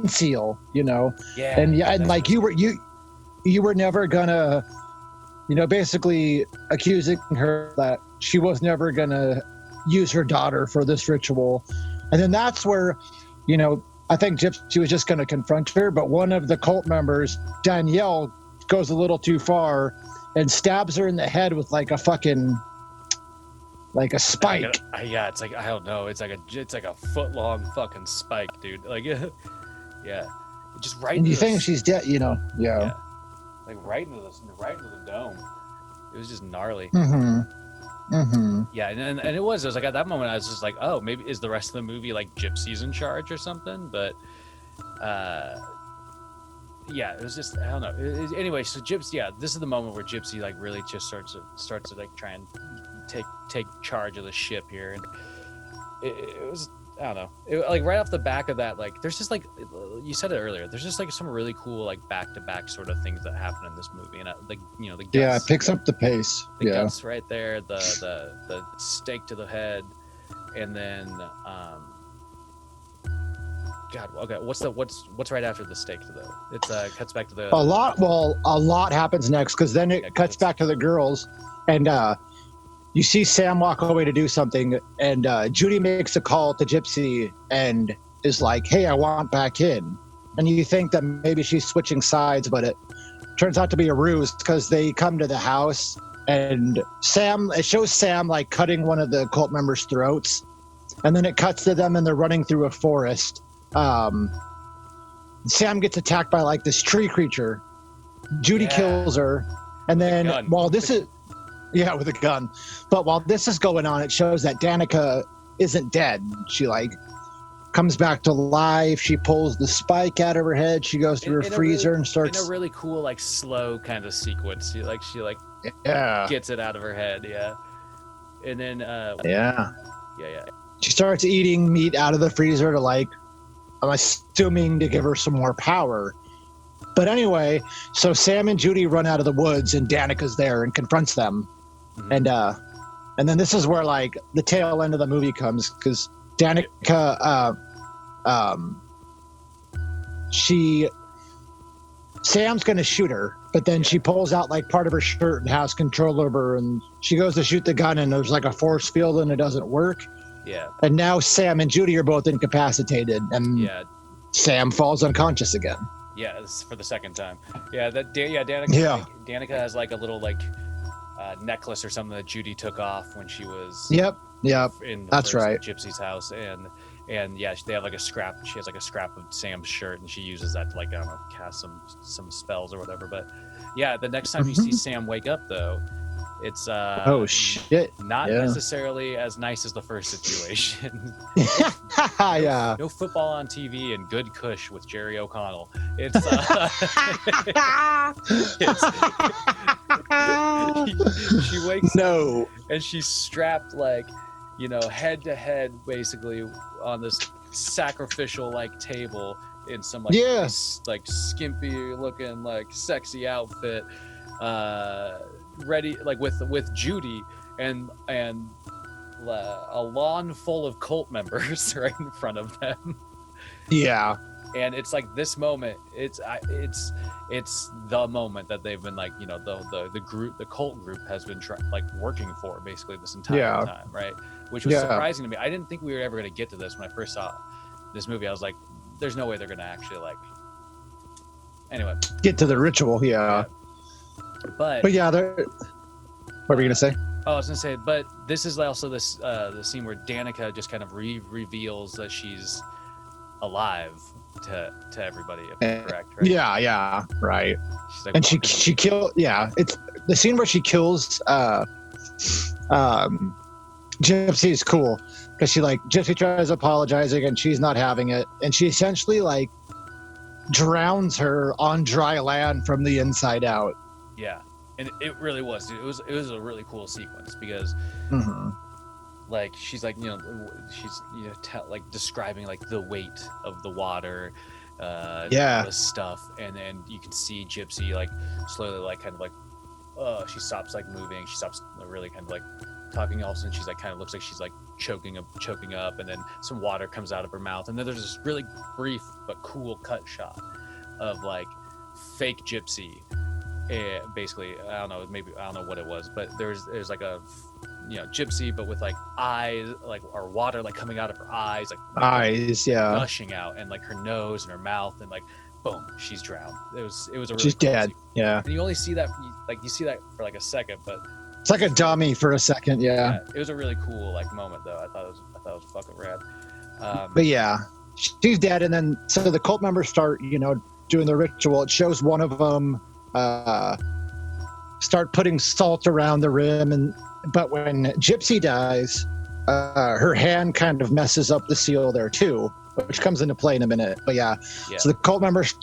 seal, you know. Yeah. And like you were never gonna, you know, basically accusing her that she was never gonna use her daughter for this ritual. And then that's where, you know, I think Gypsy was just gonna confront her, but one of the cult members, Danielle, goes a little too far and stabs her in the head with like a fucking spike. Yeah, it's like, I don't know, it's like a foot long fucking spike, dude. Like, yeah, just right. And you think she's dead, you know? Yeah. Like right into the dome. It was just gnarly. Yeah, and it was like at that moment I was just like, oh, maybe is the rest of the movie like Gypsy's in charge or something? But yeah, it was just, I don't know. Anyway, so Gypsy, yeah, this is the moment where Gypsy like really just starts to like try and take charge of the ship here, and it was, I don't know, like right off the back of that, like there's just like, you said it earlier, there's just like some really cool like back-to-back sort of things that happen in this movie, and like, you know, the guts, it picks up the pace. The guts right there, the stake to the head, and then God, okay, what's right after the stake to the? It's cuts back to the. A lot happens next, because then it cuts back to the girls, and you see Sam walk away to do something, and Judy makes a call to Gypsy and is like, "Hey, I want back in." And you think that maybe she's switching sides, but it turns out to be a ruse, because they come to the house, and it shows Sam like cutting one of the cult members' throats, and then it cuts to them and they're running through a forest. Sam gets attacked by like this tree creature. Judy kills her, and then with a gun. But while this is going on, it shows that Danica isn't dead. She like comes back to life. She pulls the spike out of her head. She goes through her freezer and starts in a really cool like slow kind of sequence. She gets it out of her head. Yeah, and then yeah. She starts eating meat out of the freezer to like, I'm assuming, to give her some more power. But anyway, so Sam and Judy run out of the woods, and Danica's there and confronts them. Mm-hmm. And then this is where like the tail end of the movie comes, because Danica, Sam's gonna shoot her, but then she pulls out like part of her shirt and has control over her, and she goes to shoot the gun, and there's like a force field and it doesn't work. Yeah. And now Sam and Judy are both incapacitated, and Sam falls unconscious again. Yeah, this is for the second time. Yeah, Danica has like a little like necklace or something that Judy took off when she was in that's right, Gypsy's house, and yeah, they have like a scrap. She has like a scrap of Sam's shirt, and she uses that to like, I don't know, cast some spells or whatever. But yeah, the next time you see Sam wake up though, it's oh shit, not necessarily as nice as the first situation. Yeah, no football on TV and good kush with Jerry O Connell. It's she wakes up and she's strapped like, you know, head to head basically on this sacrificial like table in some like like skimpy looking like sexy outfit, ready like with Judy and a lawn full of cult members right in front of them. Yeah. And it's like this moment, it's the moment that they've been like, you know, the group, the cult group has been working for basically this entire time, right? Which was surprising to me. I didn't think we were ever going to get to this when I first saw this movie. I was like, there's no way they're going to actually like. Anyway, get to the ritual, But yeah, what were you gonna say? Oh, I was gonna say, but this is also this the scene where Danica just kind of reveals that she's alive to everybody, if I'm correct, right? Yeah, right. She's like, and she killed. Yeah, it's the scene where she kills Gypsy is cool because Gypsy tries apologizing and she's not having it, and she essentially like drowns her on dry land from the inside out. Yeah, and it really was, dude. It was a really cool sequence because like she's like, you know, she's, you know, like describing like the weight of the water, all this stuff, and then you can see Gypsy like slowly like kind of like she stops like moving, she stops really kind of like talking. All of a sudden she's like kind of looks like she's like choking up, and then some water comes out of her mouth, and then there's this really brief but cool cut shot of like fake Gypsy. Basically, I don't know what it was, but there's like a, you know, Gypsy, but with like eyes, like, or water like coming out of her eyes, like gushing out, and like her nose and her mouth, and like boom, she's drowned. It was a really she's cool dead. sequence. Yeah, and you only see that, like you see that for like a second, but it's like a dummy for a second. Yeah, it was a really cool like moment though. I thought it was fucking rad. But yeah, she's dead, and then so the cult members start, you know, doing the ritual. It shows one of them start putting salt around the rim, but when Gypsy dies, her hand kind of messes up the seal there too, which comes into play in a minute. But yeah. So the cult members,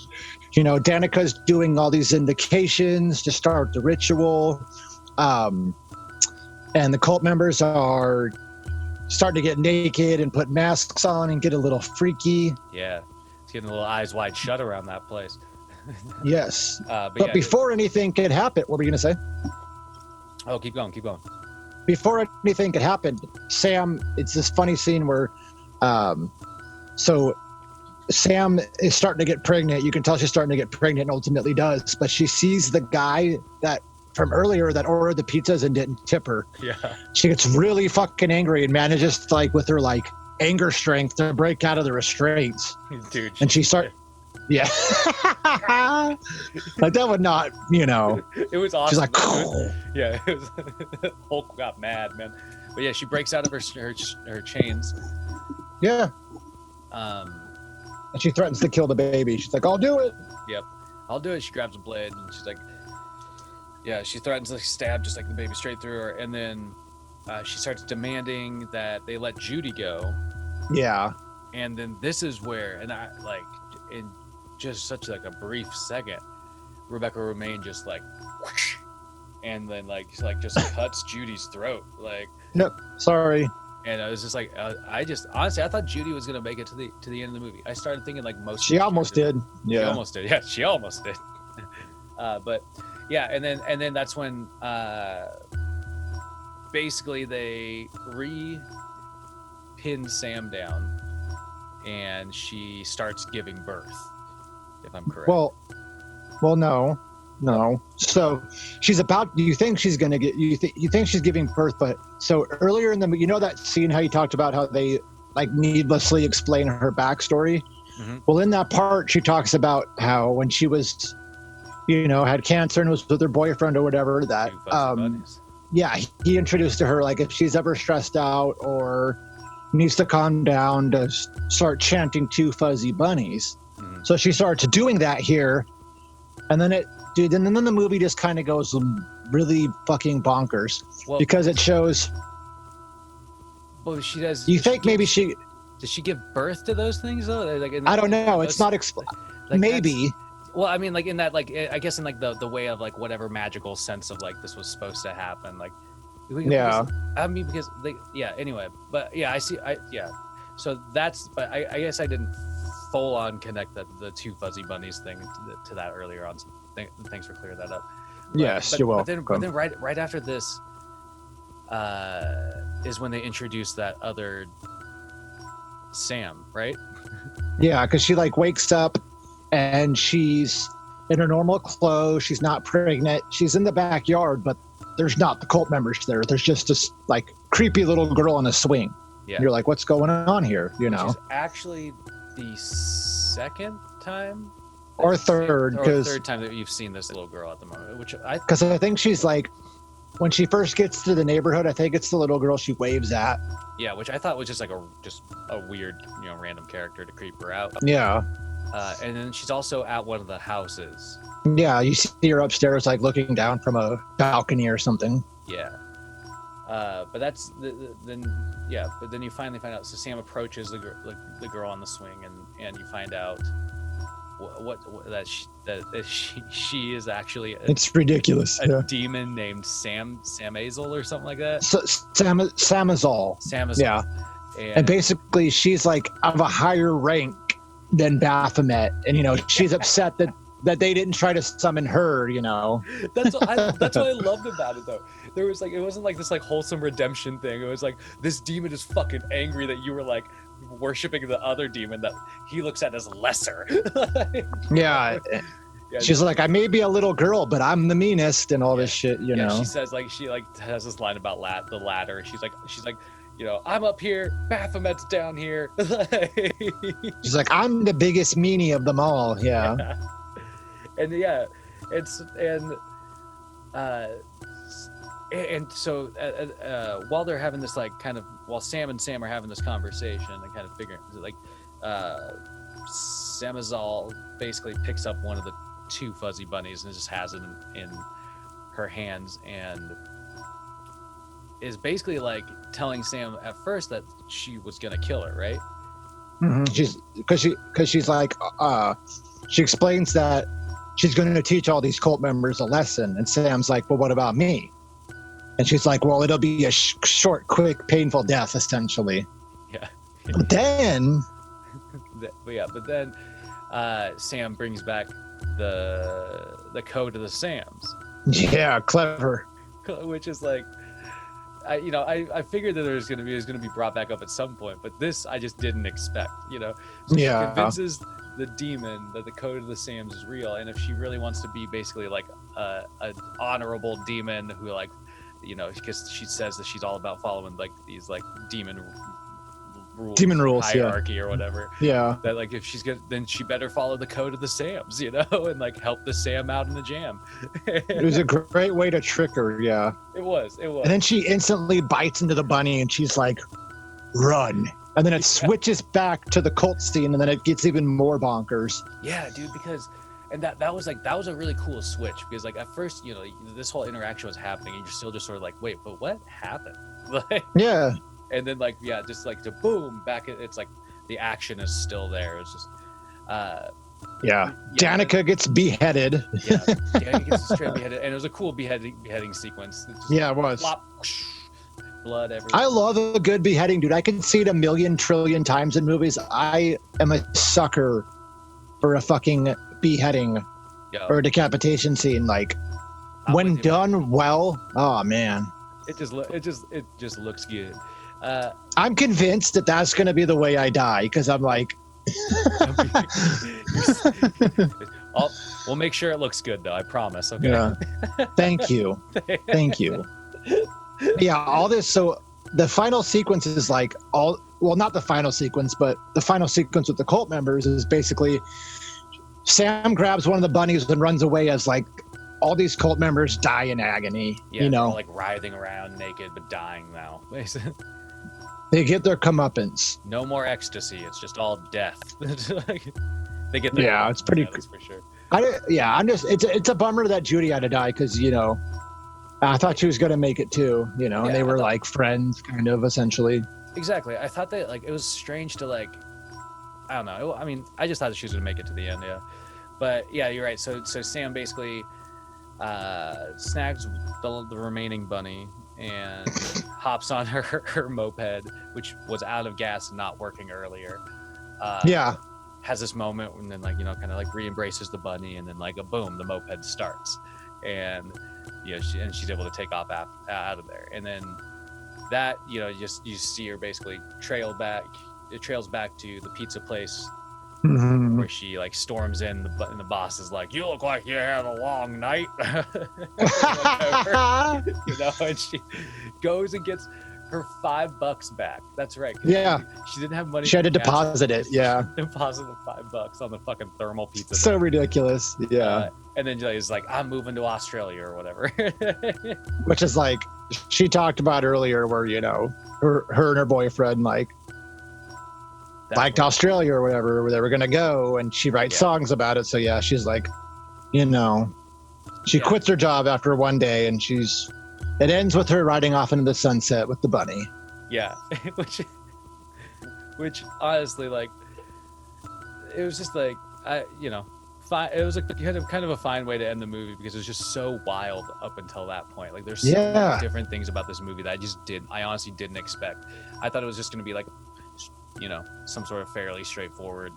you know, Danica's doing all these invocations to start the ritual, and the cult members are starting to get naked and put masks on and get a little freaky. Yeah, it's getting a little eyes wide shut around that place. Yes, but before anything could happen, what were you gonna say? Oh, keep going. Before anything could happen, Sam, it's this funny scene where so Sam is starting to get pregnant. You can tell she's starting to get pregnant and ultimately does, but she sees the guy that from earlier that ordered the pizzas and didn't tip her. Yeah, she gets really fucking angry and manages to, like, with her like anger strength, to break out of the restraints. Dude, and she started. Yeah. Like that would not, you know. It was awesome. She's like, it was Hulk got mad, man. But yeah, she breaks out of her chains. Yeah. And she threatens to kill the baby. She's like, I'll do it. Yep. I'll do it. She grabs a blade and she's like, yeah, she threatens to stab just like the baby straight through her. And then she starts demanding that they let Judy go. Yeah. And then this is where, and I like, in just such like a brief second, Rebecca Romaine just like whoosh, and then like just cuts Judy's throat, like, no, sorry. And I was just like, I thought Judy was gonna make it to the end of the movie. I started thinking like she almost did. Yeah, she almost did. Yeah, she almost did. But yeah, and then that's when basically they pin Sam down, and she starts giving birth, if I'm correct. Well, no. So she's about. You think she's gonna get? You think she's giving birth? But so earlier in the, you know that scene how you talked about how they like needlessly explain her backstory. Mm-hmm. Well, in that part, she talks about how when she was, you know, had cancer and was with her boyfriend or whatever, that yeah, he introduced to her like if she's ever stressed out or needs to calm down to start chanting Two Fuzzy Bunnies. Mm-hmm. So she starts doing that here, and then and then the movie just kind of goes really fucking bonkers because it shows. Well, she does. You think maybe she does she give birth to those things though? Like I don't know. It's not explained. Like maybe. Well, I mean, like in that, like I guess in like the way of like whatever magical sense of like this was supposed to happen, like. Yeah. I mean, because they, yeah. Anyway, but yeah, I see. Yeah. So that's. But I guess I didn't full on connect the Two Fuzzy Bunnies thing to that earlier on. So thanks for clearing that up. Yes, you're welcome. But then right after this, is when they introduce that other Sam, right? Yeah, because she like wakes up and she's in her normal clothes. She's not pregnant. She's in the backyard, but there's not the cult members there. There's just this like creepy little girl on a swing. Yeah. You're like, what's going on here? You know, Which is actually the second time or third, because third time that you've seen this little girl at the moment. Which I think she's like, when she first gets to the neighborhood, I think it's the little girl she waves at. yeah, which I thought was just like a weird, random character to creep her out. Yeah. And then she's also at one of the houses. Yeah, you see her upstairs, like looking down from a balcony or something. Yeah. But that's then you finally find out. So Sam approaches the girl on the swing, and you find out that she is actually it's ridiculous. a demon named Sam Azel or something like that. So, Samazal. Yeah. And basically she's like of a higher rank than Baphomet, and she's upset that they didn't try to summon her. That's what I loved about it, though. There was it wasn't like this like wholesome redemption thing. It was like this demon is fucking angry that you were like worshiping the other demon that he looks at as lesser. Yeah. She's like, I may be a little girl, but I'm the meanest and all this shit. She says she has this line about the ladder. She's like, I'm up here, Baphomet's down here. She's like, I'm the biggest meanie of them all. Yeah. And so while they're having this while Sam and Sam are having this conversation and kind of figuring Samazal basically picks up one of the two fuzzy bunnies and just has it in her hands and is basically like telling Sam at first that she was gonna kill her, right? Mm-hmm. She's like, she explains that she's going to teach all these cult members a lesson, and Sam's like, well, what about me? And she's like, well, it'll be a short, quick, painful death, essentially. Yeah. But then Sam brings back the code to the Sams. Yeah, clever. Which is like, I figured that it was going to be brought back up at some point, but this I just didn't expect. So she convinces the demon that the code of the Sams is real, and if she really wants to be basically like an honorable demon who because she says that she's all about following like these like demon rules hierarchy or whatever. Yeah. That like if she's good, then she better follow the code of the Sams, and like help the Sam out in the jam. It was a great way to trick her. Yeah. It was. And then she instantly bites into the bunny, and she's like, "Run!" And then it switches back to the cult scene, and then it gets even more bonkers. Yeah, dude. Because. And that was a really cool switch because like at first this whole interaction was happening and you're still just sort of like, wait, but what happened? Yeah. And then just like to boom back, it's like the action is still there. It's just Danica gets beheaded. Yeah, Danica gets straight beheaded, and it was a cool beheading sequence. It was. Flop, blood everywhere. I love a good beheading, dude. I can see it a million trillion times in movies. I am a sucker for a fucking beheading or a decapitation scene. Like when done well, oh man, it just looks good. I'm convinced that that's going to be the way I die because I'm like, we'll make sure it looks good though. I promise. Okay. Yeah. Thank you. Yeah. All this. So the final sequence is like not the final sequence, but the final sequence with the cult members is basically Sam grabs one of the bunnies and runs away as like all these cult members die in agony. Yeah, they're all, like writhing around naked but dying now. They get their comeuppance. No more ecstasy. It's just all death. They get their it's pretty. That's for sure. It's a bummer that Judy had to die because I thought she was gonna make it too. And they were like friends, kind of essentially. Exactly. I thought that it was strange to I don't know. I mean, I just thought that she was gonna make it to the end, yeah. But yeah, you're right. So Sam basically snags the remaining bunny and hops on her moped, which was out of gas and not working earlier. Has this moment and then kind of re-embraces the bunny, and then a boom, the moped starts, and she's able to take off out of there. And then that you see her basically trails back to the pizza place Mhm. where she like storms in, and the boss is like, "You look like you had a long night," whatever, you know, and she goes and gets her $5 back. That's right. 'Cause Yeah. she didn't have money. She had to for gas. deposit it. Yeah. Deposit the $5 on the fucking thermal pizza. So thing. ridiculous. Yeah. And then he's like, "I'm moving to Australia or whatever." Which is like she talked about earlier, where you know her and her boyfriend liked Australia or whatever, where they were gonna go, and she writes songs about it. So yeah, she's like, you know, she quits her job after one day, and it ends with her riding off into the sunset with the bunny. Yeah, which honestly, like, it was just like fine. It was like kind of a fine way to end the movie, because it was just so wild up until that point. Like, there's so many different things about this movie that I honestly didn't expect. I thought it was just going to be like, you know, some sort of fairly straightforward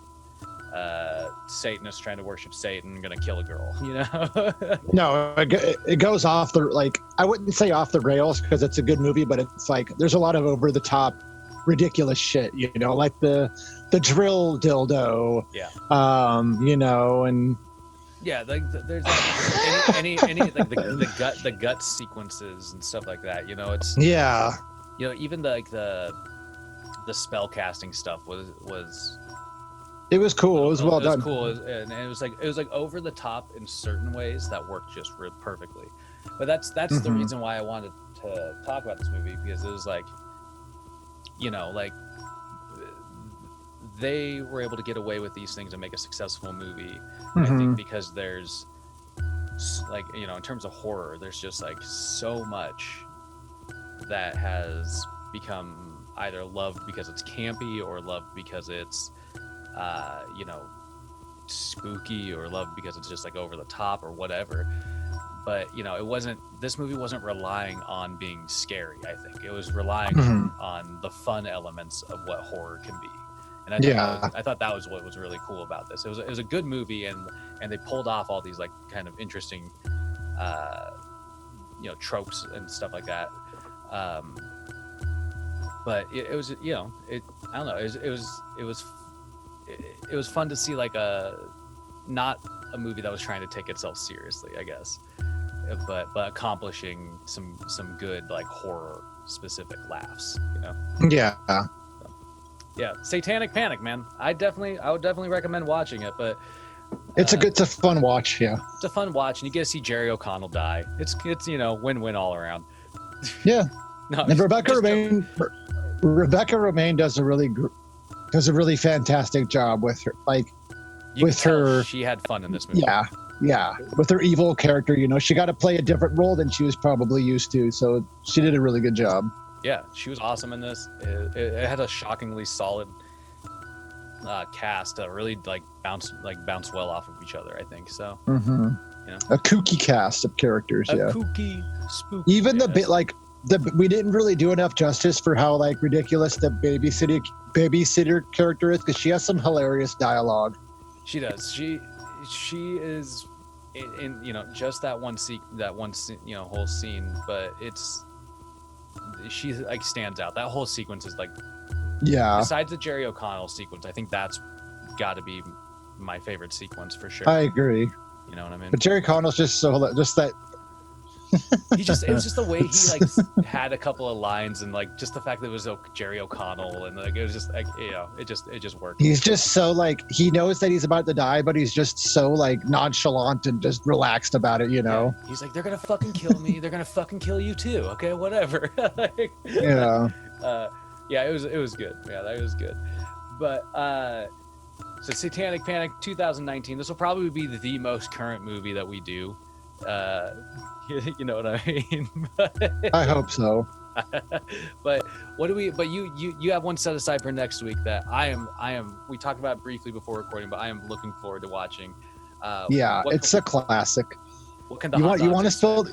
Satanist trying to worship Satan, gonna kill a girl, you know. No, it goes off the, like, I wouldn't say off the rails, because it's a good movie, but it's like there's a lot of over the top ridiculous shit, you know, like the drill dildo, you know, and like there's like, any like the gut sequences and stuff like that, you know. It's you know, even the spell casting stuff was it was cool. It was well done. Cool, and it was like over the top in certain ways that worked just perfectly. But that's the reason why I wanted to talk about this movie, because it was like, you know, like they were able to get away with these things and make a successful movie. I think because there's like, you know, in terms of horror, there's just like so much that has become either loved because it's campy, or loved because it's you know, spooky, or loved because it's just like over the top or whatever. But you know, this movie wasn't relying on being scary. I think it was relying on the fun elements of what horror can be. And I thought that was what was really cool about this. It was a good movie, and they pulled off all these like kind of interesting you know, tropes and stuff like that. But it was, you know, I don't know, it was fun to see like not a movie that was trying to take itself seriously, I guess, but accomplishing some good like horror specific laughs, you know. Yeah, Satanic Panic, man. I would definitely recommend watching it, but it's a fun watch. Yeah, it's a fun watch, and you get to see Jerry O Connell die. It's you know, win-win all around. Yeah. No, and Rebecca Romaine does a really fantastic job with her, like with her. She had fun in this movie. Yeah, with her evil character, you know, she got to play a different role than she was probably used to, so she did a really good job. Yeah, she was awesome in this. It had a shockingly solid cast, really like bounce well off of each other, I think. So, you know, a kooky cast of characters. Kooky, spooky. Even the bit like we didn't really do enough justice for how like ridiculous the babysitter character is, because she has some hilarious dialogue. She does. She is in you know, just that one you know, whole scene, but she like stands out. That whole sequence is like, besides the Jerry O'Connell sequence, I think that's got to be my favorite sequence for sure. I agree. You know what I mean? But Jerry Connell's just that. It was just the way he like had a couple of lines, and like just the fact that it was Jerry O'Connell, and like it was just like, you know, it just worked. He's just so like, he knows that he's about to die, but he's just so like nonchalant and just relaxed about it, you know. Yeah. He's like, they're gonna fucking kill me, they're gonna fucking kill you too, okay, whatever. Like, yeah. It was good. Yeah, that was good. But so Satanic Panic 2019. This will probably be the most current movie that we do. You know what I mean? I hope so. But you have one set aside for next week that I am we talked about briefly before recording, but I am looking forward to watching. It's a classic. What can the you want to spill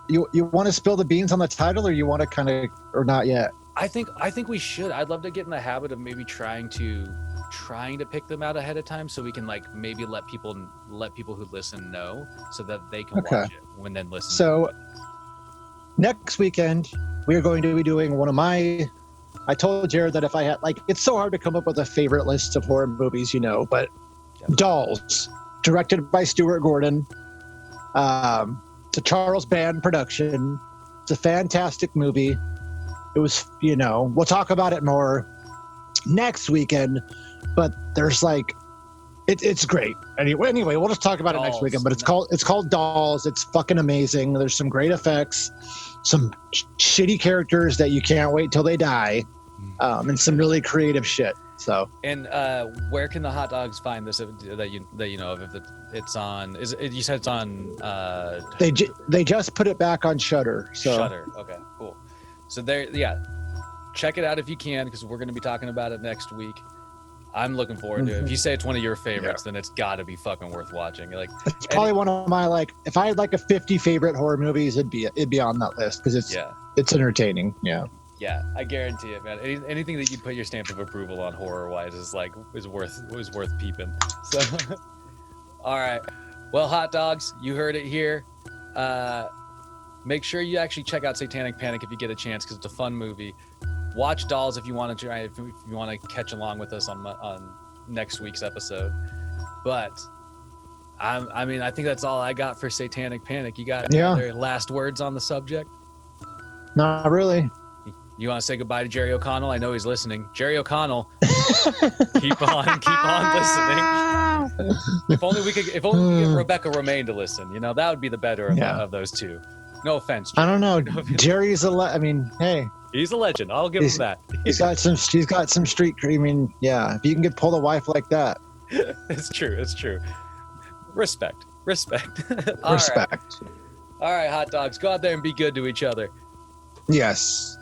you want to spill the beans on the title, or you want to kind of, or not yet? I think we should. I'd love to get in the habit of maybe trying to pick them out ahead of time, so we can like maybe let people who listen know, so that they can watch it when then listen. So next weekend we are going to be doing one of my. I told Jared that if I had, like, it's so hard to come up with a favorite list of horror movies, you know, but Dolls, directed by Stuart Gordon. It's a Charles Band production. It's a fantastic movie. It was, we'll talk about it more next weekend, but there's like, it's great. Anyway, we'll just talk about it next weekend, but it's called Dolls. It's fucking amazing. There's some great effects, some shitty characters that you can't wait till they die, and some really creative shit. So, and where can the hot dogs find this that you know of? If it's on, you said it's on? They just put it back on Shudder. So Shudder. Okay, cool. So check it out if you can, because we're going to be talking about it next week. I'm looking forward to it. If you say it's one of your favorites, then it's got to be fucking worth watching. Like, it's probably one of my if I had a 50 favorite horror movies, it'd be on that list because it's entertaining. Yeah. Yeah, I guarantee it, man. Anything that you put your stamp of approval on horror-wise is worth peeping. So, all right. Well, hot dogs, you heard it here. Make sure you actually check out Satanic Panic if you get a chance, because it's a fun movie. Watch Dolls if you want to try. If you want to catch along with us on next week's episode. But I think that's all I got for Satanic Panic. You got any other last words on the subject? Not really. You want to say goodbye to Jerry O'Connell? I know he's listening. Jerry O'Connell, keep on listening. If only we could get Rebecca Romaine to listen. That would be the better of those two. No offense, Jerry. I don't know. Jerry's hey. He's a legend. I'll give him that. He's got some street. If you can pull a wife like that. It's true. Respect. Respect. All right, hot dogs. Go out there and be good to each other. Yes.